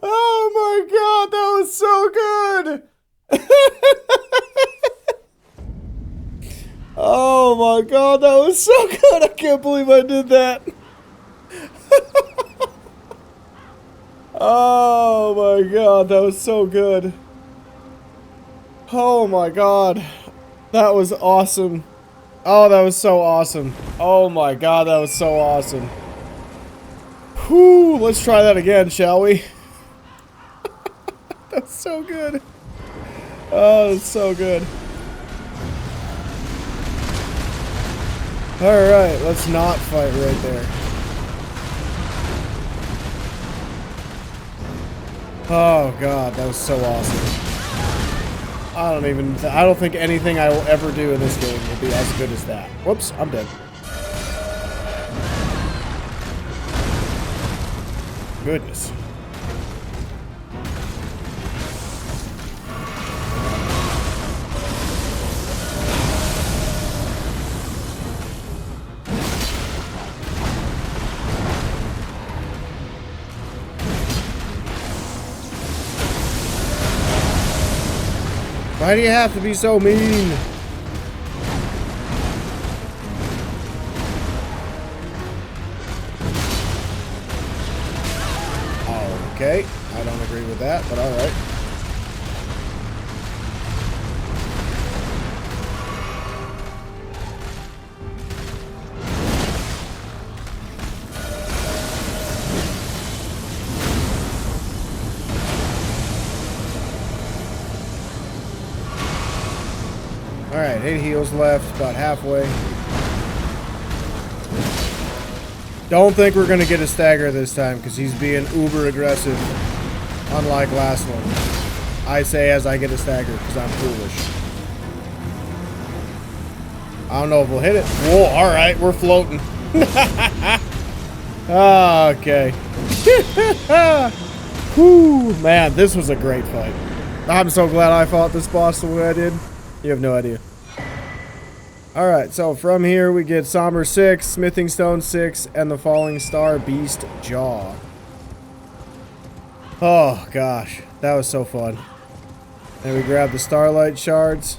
Oh my god, that was so good! Oh my god, that was so good! I can't believe I did that! Oh my god, that was so good! Oh my god, that was awesome! Oh, that was so awesome! Oh my god, that was so awesome! Whew, let's try that again, shall we? That's so good! Oh, that's so good! Alright, let's not fight right there. Oh god, that was so awesome. I don't think anything I will ever do in this game will be as good as that. Whoops, I'm dead. Goodness. Why do you have to be so mean? Okay, I don't agree with that, but alright. Alright, 8 heals left, about halfway. Don't think we're going to get a stagger this time, because he's being uber aggressive, unlike last one. I say as I get a stagger, because I'm foolish. I don't know if we'll hit it. Whoa, alright, we're floating. Okay. Whew, man, this was a great fight. I'm so glad I fought this boss the way I did. You have no idea. Alright, so from here we get Somber 6, Smithing Stone 6, and the Fallingstar Beast Jaw. Oh gosh, that was so fun. Then we grab the Starlight shards.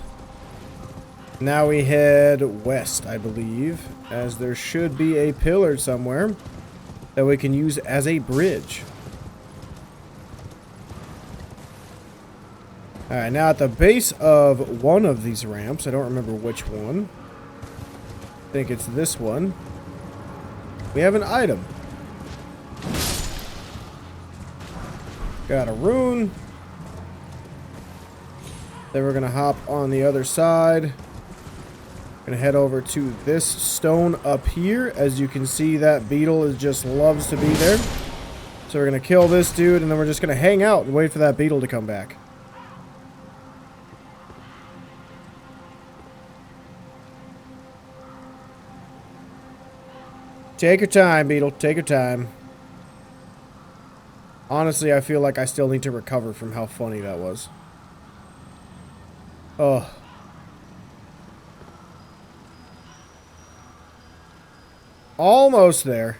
Now we head west, I believe, as there should be a pillar somewhere that we can use as a bridge. Alright, now at the base of one of these ramps, I don't remember which one. I think it's this one. We have an item. Got a rune. Then we're going to hop on the other side. Going to head over to this stone up here. As you can see, that beetle just loves to be there. So we're going to kill this dude, and then we're just going to hang out and wait for that beetle to come back. Take your time, beetle. Take your time. Honestly, I feel like I still need to recover from how funny that was. Oh. Almost there.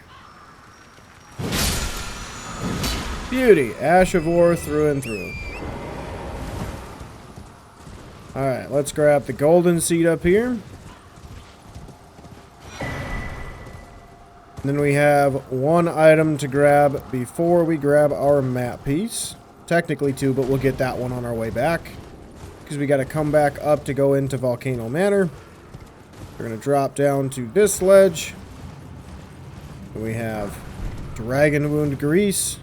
Beauty. Ash of War through and through. Alright, let's grab the golden seed up here. Then we have one item to grab before we grab our map piece. Technically two, but we'll get that one on our way back. Because we got to come back up to go into Volcano Manor. We're going to drop down to this ledge. We have Dragon Wound Grease.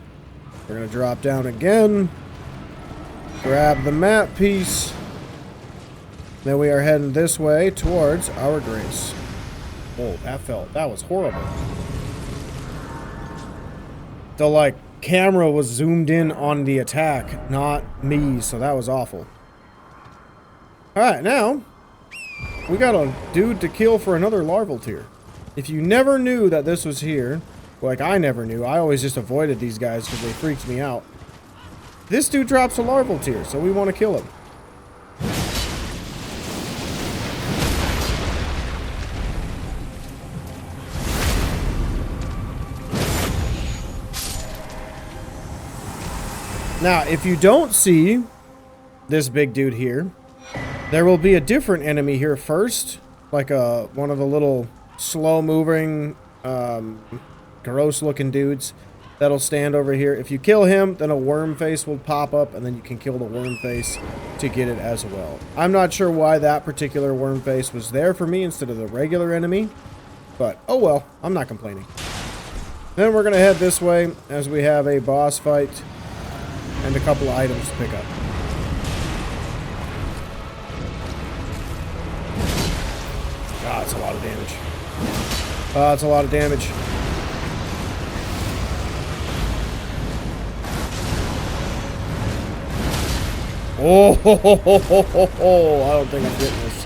We're going to drop down again. Grab the map piece. Then we are heading this way towards our grace. Whoa, that was horrible. The, like, camera was zoomed in on the attack, not me, so that was awful. Alright, now, we got a dude to kill for another Larval Tear. If you never knew that this was here, like I never knew, I always just avoided these guys because they freaked me out. This dude drops a Larval Tear, so we want to kill him. Now, if you don't see this big dude here, there will be a different enemy here first, like one of the little slow-moving, gross-looking dudes that'll stand over here. If you kill him, then a worm face will pop up, and then you can kill the worm face to get it as well. I'm not sure why that particular worm face was there for me instead of the regular enemy, but oh well, I'm not complaining. Then we're going to head this way as we have a boss fight and a couple of items to pick up. God, that's a lot of damage. That's a lot of damage. Oh, ho, ho, ho, ho, ho, ho. I don't think I'm getting this.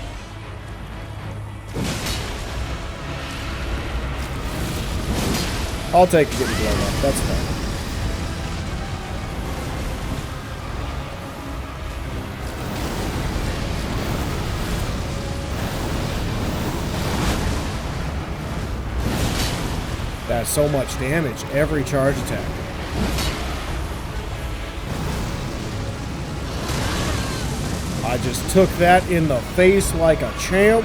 I'll take getting blown up. That's fine. That's so much damage every charge attack. I just took that in the face like a champ.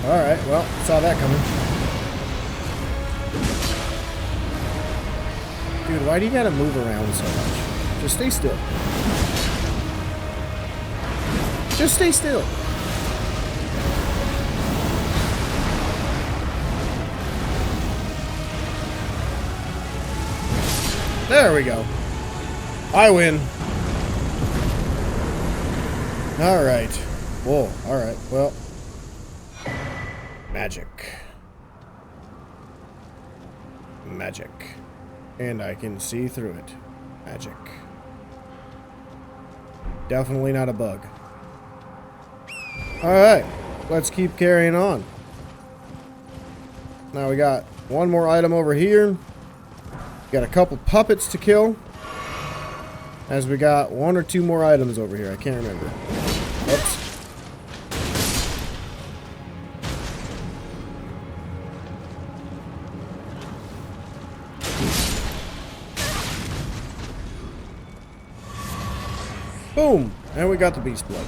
Alright, well, saw that coming. Dude, why do you gotta move around so much? Just stay still. Just stay still. There we go. I win. Alright. Whoa, alright, well. Magic. Magic. And I can see through it. Magic. Definitely not a bug. Alright, let's keep carrying on. Now we got one more item over here. Got a couple puppets to kill. As we got one or two more items over here. I can't remember. Oops. Boom! And we got the beast blood.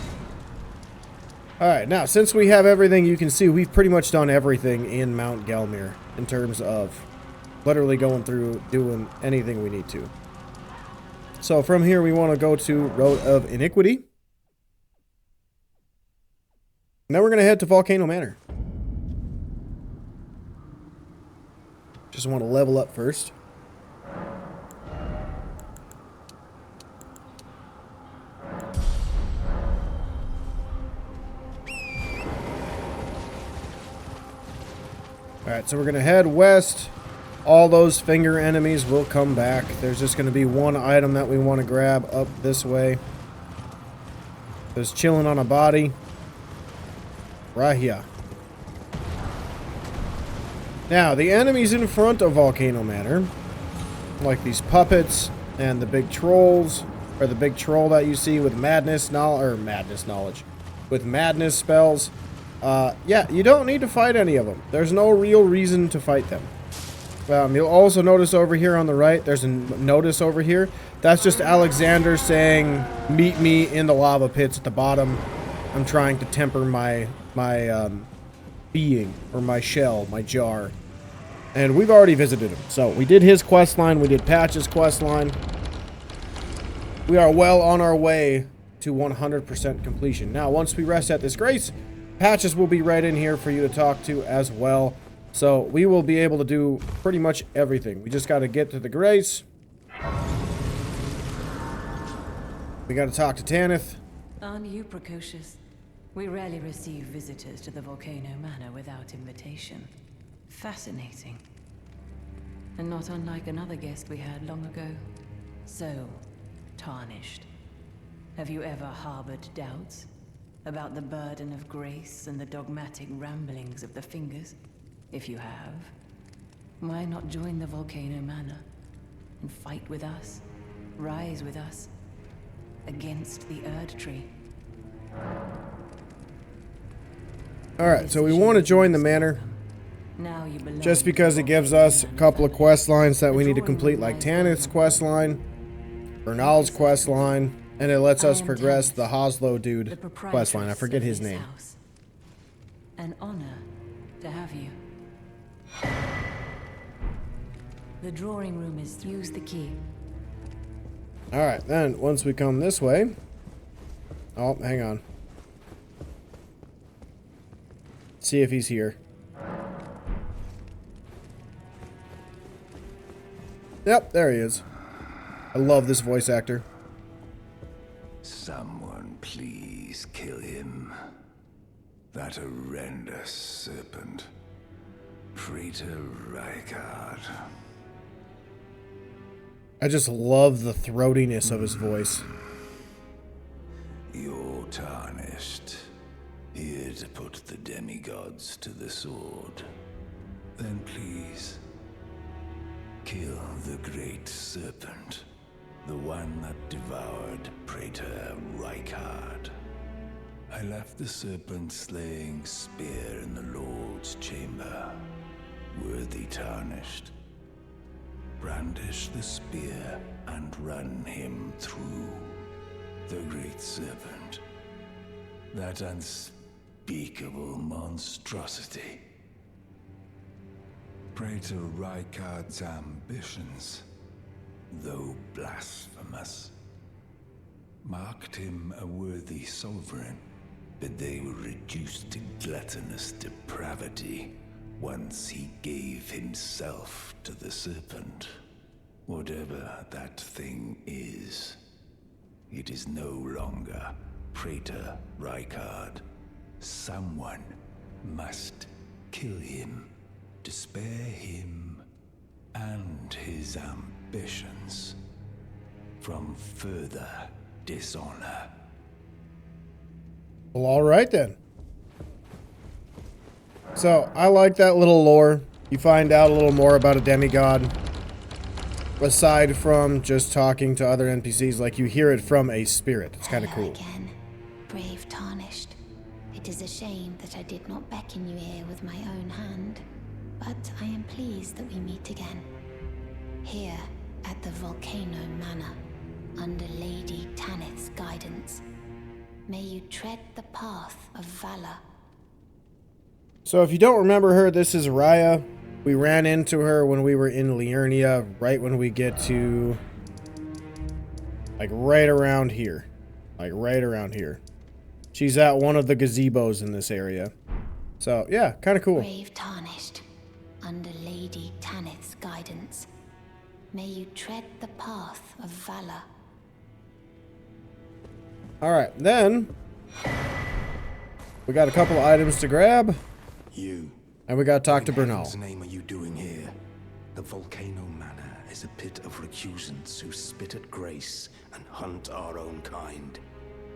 Alright, now since we have everything, you can see we've pretty much done everything in Mount Gelmir in terms of literally going through doing anything we need to. So from here we want to go to Road of Iniquity. And then we're going to head to Volcano Manor. Just want to level up first. Alright, so we're going to head west. All those finger enemies will come back. There's just going to be one item that we want to grab up this way. Just chilling on a body. Right here. Now, the enemies in front of Volcano Manor, like these puppets and the big trolls, or the big troll that you see with madness knowledge, with madness spells, yeah, you don't need to fight any of them. There's no real reason to fight them. You'll also notice over here on the right, there's a notice over here. That's just Alexander saying, meet me in the lava pits at the bottom. I'm trying to temper my being, or my shell, my jar. And we've already visited him. So we did his quest line, we did Patch's quest line. We are well on our way to 100% completion. Now, once we rest at this grace, Patches will be right in here for you to talk to as well. So we will be able to do pretty much everything. We just got to get to the Grace. We got to talk to Tanith. Aren't you precocious? We rarely receive visitors to the Volcano Manor without invitation. Fascinating. And not unlike another guest we had long ago. So, Tarnished. Have you ever harbored doubts about the burden of grace and the dogmatic ramblings of the Fingers? If you have, why not join the Volcano Manor and fight with us, rise with us, against the Erd Tree? Alright, so we want to join the manor. Just because it gives us a couple of quest lines that we need to complete, like Tanith's quest line, Bernal's quest line, and it lets us progress the Hoslow dude quest line. I forget his name. An honor to have you. The drawing room is use the key. Alright, then once we come this way. Oh, hang on. See if he's here. Yep, there he is. I love this voice actor. Someone please kill him. That horrendous serpent. Praetor Rykard. I just love the throatiness of his voice. You're tarnished. Here to put the demigods to the sword. Then please, kill the great serpent. The one that devoured Praetor Rykard. I left the serpent slaying spear in the Lord's chamber. Worthy Tarnished. Brandish the spear and run him through. The great serpent. That unspeakable monstrosity. Praetor Rykard's ambitions, though blasphemous, marked him a worthy sovereign, but they were reduced to gluttonous depravity once he gave himself to the serpent. Whatever that thing is, it is no longer Praetor Rykard. Someone must kill him to spare him and his ambitions from further dishonor. Well, alright then. So, I like that little lore. You find out a little more about a demigod. Aside from just talking to other NPCs, like you hear it from a spirit. It's kind of cool. Again, brave Tarnished. It is a shame that I did not beckon you here with my own hand, but I am pleased that we meet again. Here at the Volcano Manor, under Lady Tanith's guidance. May you tread the path of valor. So if you don't remember her, this is Raya. We ran into her when we were in Liurnia, right when we get to, like, right around here. Like, right around here. She's at one of the gazebos in this area. So, yeah, kind of cool. Brave Tarnished, under Lady Tanith's guidance. May you tread the path of valor. Alright, then we got a couple of items to grab. You. And we gotta talk to Bernal. What in heaven's name are you doing here? The Volcano Manor is a pit of recusants who spit at grace and hunt our own kind.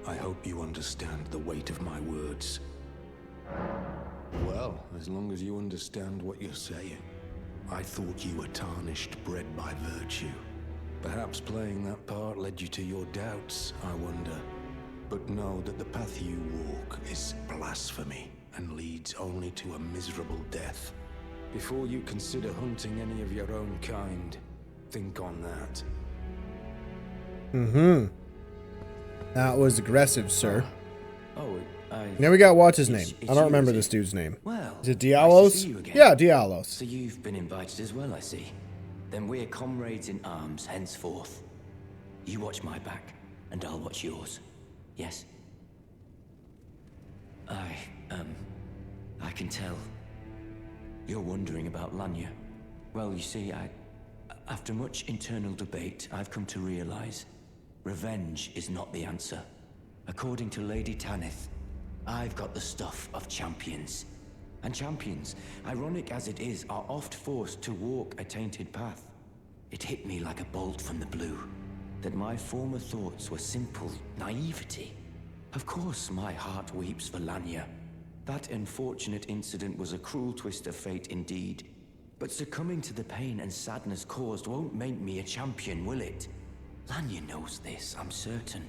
I hope you understand the weight of my words. Well, as long as you understand what you're saying. I thought you were tarnished, bred by virtue. Perhaps playing that part led you to your doubts, I wonder. But know that the path you walk is blasphemy and leads only to a miserable death. Before you consider hunting any of your own kind, think on that. Mm-hmm. That was aggressive, sir. Oh, Now we got what's his name? I don't remember this dude's name. Well, Is it nice to Dialos? see you again. Yeah, Dialos. So you've been invited as well, I see. Then we're comrades in arms henceforth. You watch my back, and I'll watch yours. Yes? I can tell. You're wondering about Laiedd. Well, you see, after much internal debate, I've come to realize revenge is not the answer. According to Lady Tanith, I've got the stuff of champions. And champions, ironic as it is, are oft forced to walk a tainted path. It hit me like a bolt from the blue that my former thoughts were simple naivety. Of course, my heart weeps for Laiedd. That unfortunate incident was a cruel twist of fate indeed. But succumbing to the pain and sadness caused won't make me a champion, will it? Laiedd knows this, I'm certain.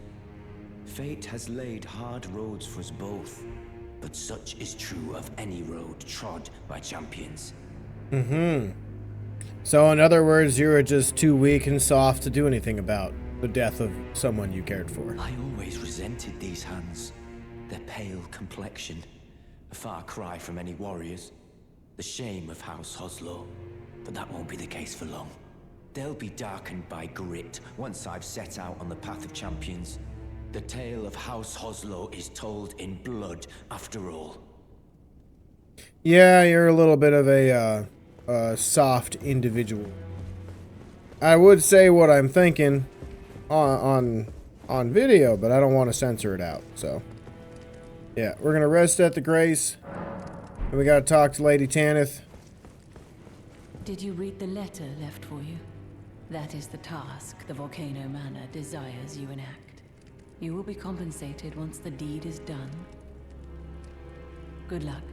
Fate has laid hard roads for us both, but such is true of any road trod by champions. So in other words, you were just too weak and soft to do anything about the death of someone you cared for. I always resented these hands. Their pale complexion, a far cry from any warriors. The shame of House Hoslow, but that won't be the case for long. They'll be darkened by grit once I've set out on the path of champions. The tale of House Hoslow is told in blood, after all. Yeah, you're a little bit of a soft individual. I would say what I'm thinking on video, but I don't want to censor it out. So, yeah, we're gonna rest at the Grace, and we gotta talk to Lady Tanith. Did you read the letter left for you? That is the task the Volcano Manor desires you enact. You will be compensated once the deed is done. Good luck.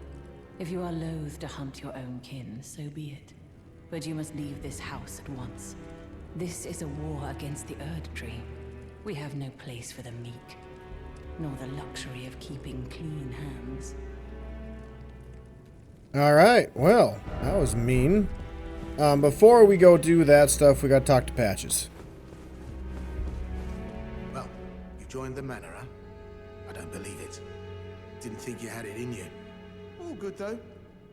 If you are loath to hunt your own kin, so be it. But you must leave this house at once. This is a war against the Erd Tree. We have no place for the meek, nor the luxury of keeping clean hands. Alright, well, that was mean. Before we go do that stuff, we gotta talk to Patches. Well, you joined the manor, huh? I don't believe it. Didn't think you had it in you. All good, though.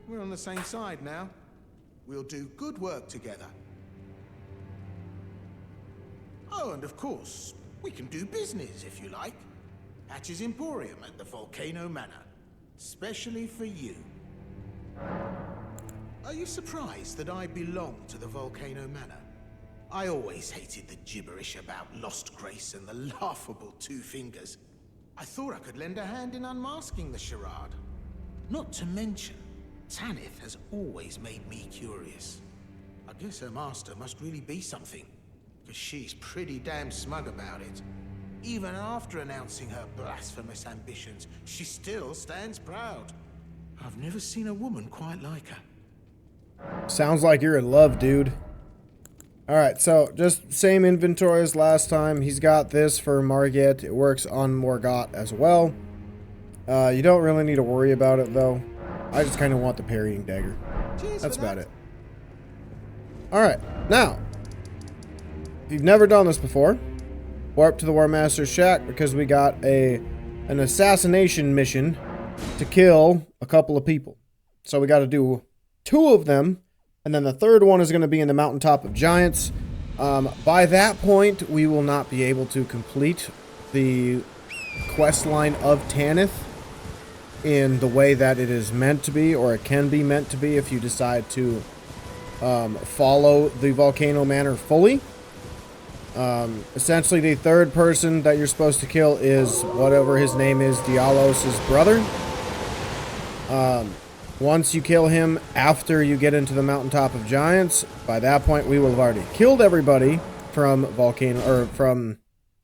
We're on the same side now. We'll do good work together. Oh, and of course, we can do business, if you like. Patches Emporium at the Volcano Manor. Especially for you. Are you surprised that I belong to the Volcano Manor? I always hated the gibberish about lost grace and the laughable two fingers. I thought I could lend a hand in unmasking the charade. Not to mention, Tanith has always made me curious. I guess her master must really be something, because she's pretty damn smug about it. Even after announcing her blasphemous ambitions, she still stands proud. I've never seen a woman quite like her. Sounds like you're in love, dude. Alright, so just same inventory as last time. He's got this for Margit. It works on Morgott as well. You don't really need to worry about it, though. I just kind of want the parrying dagger. That's about it. Alright, now, if you've never done this before, warp to the War Master's shack because we got an assassination mission to kill a couple of people. So we got to do 2 of them, and then the third one is going to be in the Mountaintop of Giants. By that point, we will not be able to complete the questline of Tanith in the way that it is meant to be, or it can be meant to be if you decide to follow the Volcano Manor fully. Essentially, the third person that you're supposed to kill is whatever his name is, Dialos' brother. Once you kill him after you get into the Mountaintop of Giants, by that point we will have already killed everybody from Volcano, or from,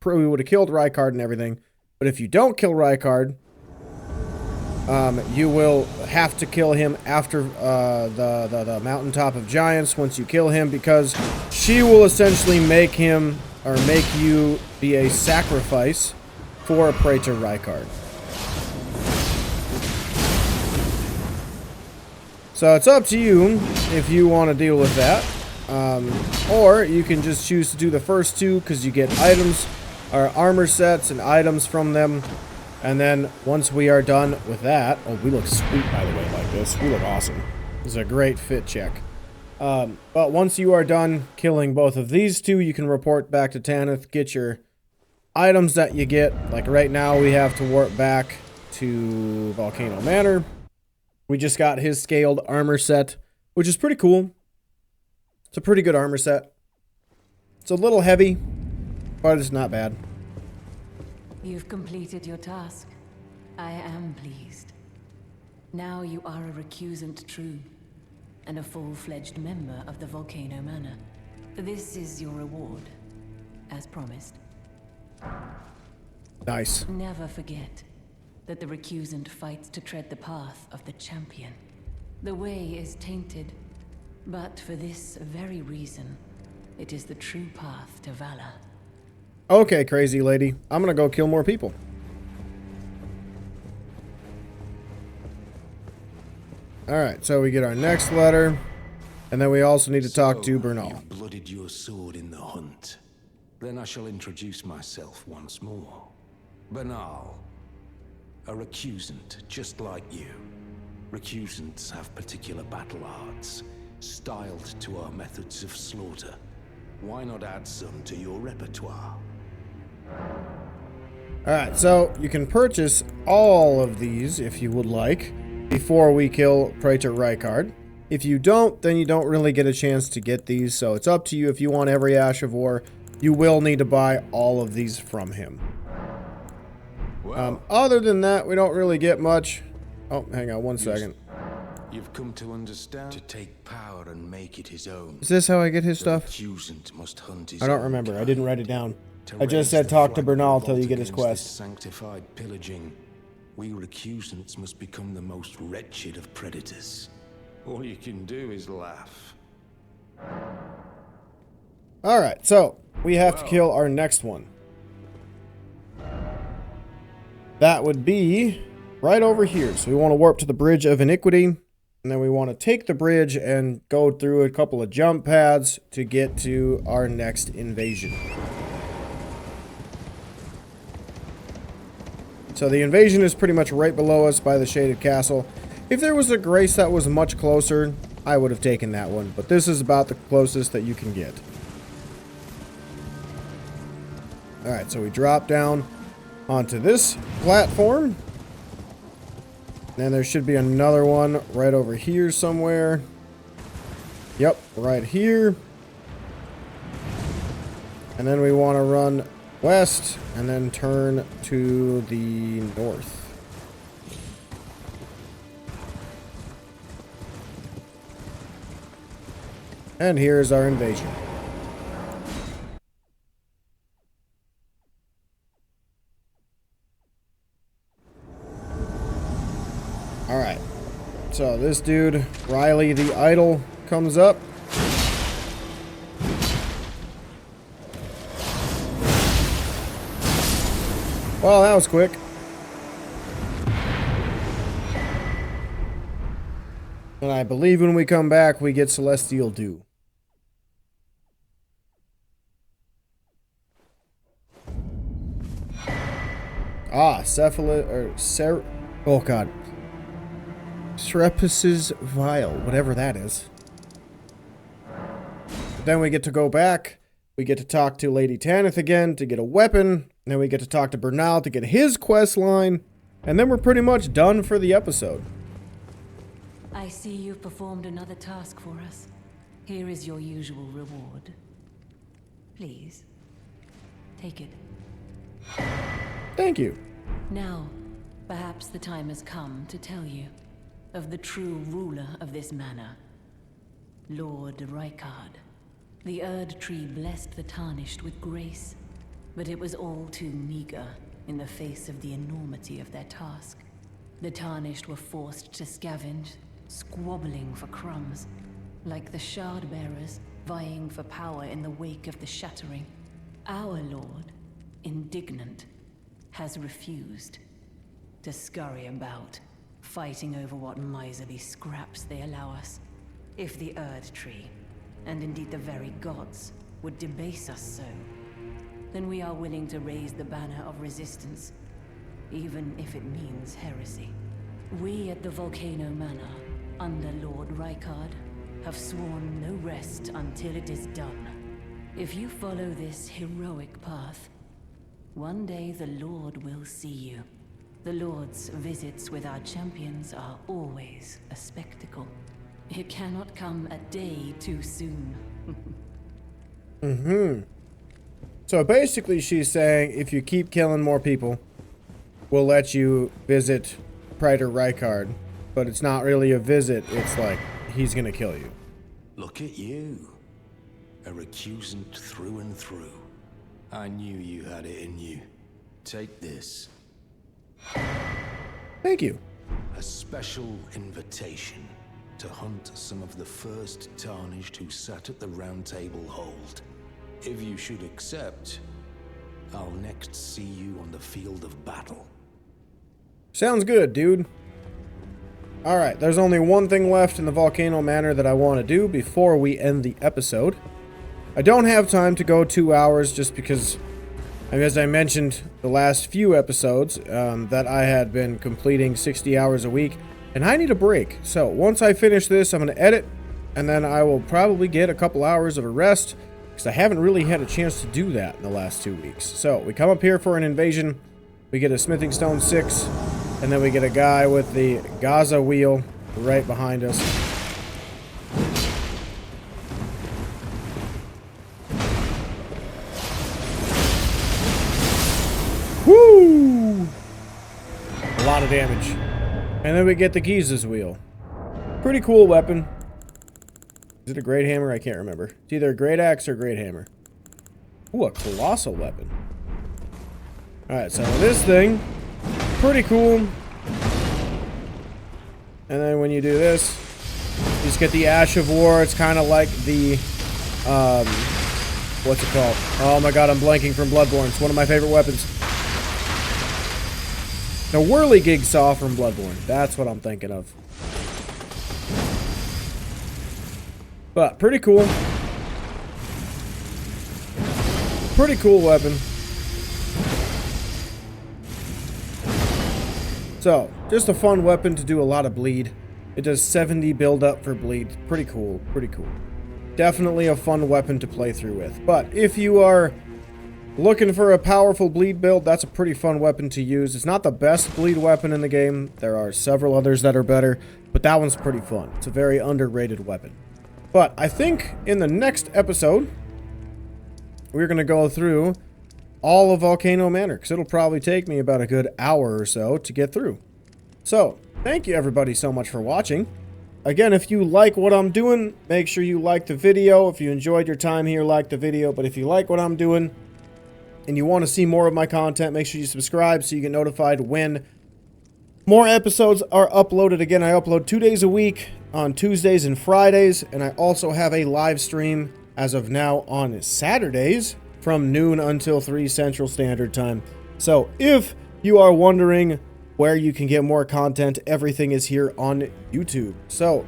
we would have killed Rykard and everything. But if you don't kill Rykard, you will have to kill him after the Mountaintop of Giants once you kill him, because she will essentially make him, or make you be a sacrifice for a Praetor Rykard. So it's up to you if you want to deal with that. Or you can just choose to do the first 2 because you get items, or armor sets and items from them. And then once we are done with that, oh, we look sweet by the way like this. We look awesome. This is a great fit check. But once you are done killing both of these 2, you can report back to Tanith, get your items that you get. Like right now we have to warp back to Volcano Manor. We just got his scaled armor set which is pretty cool. It's a pretty good armor set. It's a little heavy, but it's not bad. You've completed your task. I am pleased. Now you are a recusant true, and a full-fledged member of the Volcano Manor. This is your reward, as promised. Nice. Never forget that the recusant fights to tread the path of the champion. The way is tainted, but for this very reason, it is the true path to valor. Okay, crazy lady. I'm gonna go kill more people. Alright, so we get our next letter, and then we also need to talk to Bernal. You've blooded your sword in the hunt. Then I shall introduce myself once more. Bernal, a recusant just like you. Recusants have particular battle arts, styled to our methods of slaughter. Why not add some to your repertoire? Alright, so you can purchase all of these if you would like before we kill Praetor Rykard. If you don't, then you don't really get a chance to get these, so it's up to you. If you want every Ash of War, you will need to buy all of these from him. Other than that, we don't really get much. Oh, hang on one second. You've come to understand. To take power and make it his own. Is this how I get his stuff? Recusant must hunt his I don't own remember. kind. I didn't write it down. To I just said raise the talk to flag Bernal of till you get his revolt against quest. this sanctified pillaging. We recusants must become the most wretched of predators. All you can do is laugh. Alright, so we have to kill our next one. That would be right over here. So we want to warp to the Bridge of Iniquity. And then we want to take the bridge and go through a couple of jump pads to get to our next invasion. So the invasion is pretty much right below us by the Shaded Castle. If there was a Grace that was much closer, I would have taken that one. But this is about the closest that you can get. Alright, so we drop down onto this platform. And there should be another one right over here somewhere. Yep, right here. And then we want to run west and then turn to the north. And here's our invasion. Alright, so this dude, Riley the Idol, comes up. Well, that was quick. And I believe when we come back, we get Celestial Dew. Ah, oh god. Shrepus's Vial, whatever that is. But then we get to go back. We get to talk to Lady Tanith again to get a weapon. And then we get to talk to Bernal to get his quest line. And then we're pretty much done for the episode. I see you've performed another task for us. Here is your usual reward. Please, take it. Thank you. Now, perhaps the time has come to tell you of the true ruler of this manor, Lord Rykard. The Erd Tree blessed the Tarnished with grace, but it was all too meager in the face of the enormity of their task. The Tarnished were forced to scavenge, squabbling for crumbs, like the Shard Bearers vying for power in the wake of the Shattering. Our Lord, indignant, has refused to scurry about, fighting over what miserly scraps they allow us. If the Erd Tree, and indeed the very gods, would debase us so, then we are willing to raise the banner of resistance, even if it means heresy. We at the Volcano Manor, under Lord Rykard, have sworn no rest until it is done. If you follow this heroic path, one day the Lord will see you. The Lord's visits with our champions are always a spectacle. It cannot come a day too soon. So basically she's saying if you keep killing more people, we'll let you visit Praetor Rykard. But it's not really a visit, it's like, he's gonna kill you. Look at you. A recusant through and through. I knew you had it in you. Take this. Thank you. A special invitation to hunt some of the first Tarnished who sat at the Round Table hold. If you should accept, I'll next see you on the field of battle. Sounds good, dude. Alright, there's only one thing left in the Volcano Manor that I want to do before we end the episode. I don't have time to go 2 hours just because, as I mentioned the last few episodes, that I had been completing 60 hours a week, and I need a break. So once I finish this, I'm going to edit, and then I will probably get a couple hours of a rest, because I haven't really had a chance to do that in the last 2 weeks. So we come up here for an invasion, we get a Smithing Stone 6, and then we get a guy with the Gaza wheel right behind us. Woo! A lot of damage. And then we get the Giza's wheel. Pretty cool weapon. Is it a great hammer? I can't remember. It's either a great axe or a great hammer. Ooh, a colossal weapon. Alright, so this thing, pretty cool. And then when you do this, you just get the Ash of War. It's kind of like the, what's it called? Oh my god, I'm blanking from Bloodborne. It's one of my favorite weapons. The Whirligig Saw from Bloodborne. That's what I'm thinking of. But, pretty cool. Pretty cool weapon. So, just a fun weapon to do a lot of bleed. It does 70 build up for bleed. Pretty cool, pretty cool. Definitely a fun weapon to play through with. But if you are looking for a powerful bleed build, that's a pretty fun weapon to use. It's not the best bleed weapon in the game. There are several others that are better, but that one's pretty fun. It's a very underrated weapon. But I think in the next episode, we're going to go through all of Volcano Manor, because it'll probably take me about a good hour or so to get through. So, thank you everybody so much for watching. Again, if you like what I'm doing, make sure you like the video. If you enjoyed your time here, like the video. But if you like what I'm doing and you want to see more of my content, make sure you subscribe so you get notified when more episodes are uploaded. Again, I upload 2 days a week on Tuesdays and Fridays, and I also have a live stream as of now on Saturdays from noon until 3 Central Standard Time. So if you are wondering where you can get more content, everything is here on YouTube. So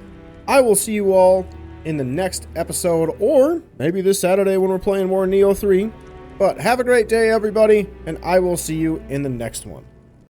I will see you all in the next episode, or maybe this Saturday when we're playing more Neo 3. But have a great day, everybody, and I will see you in the next one.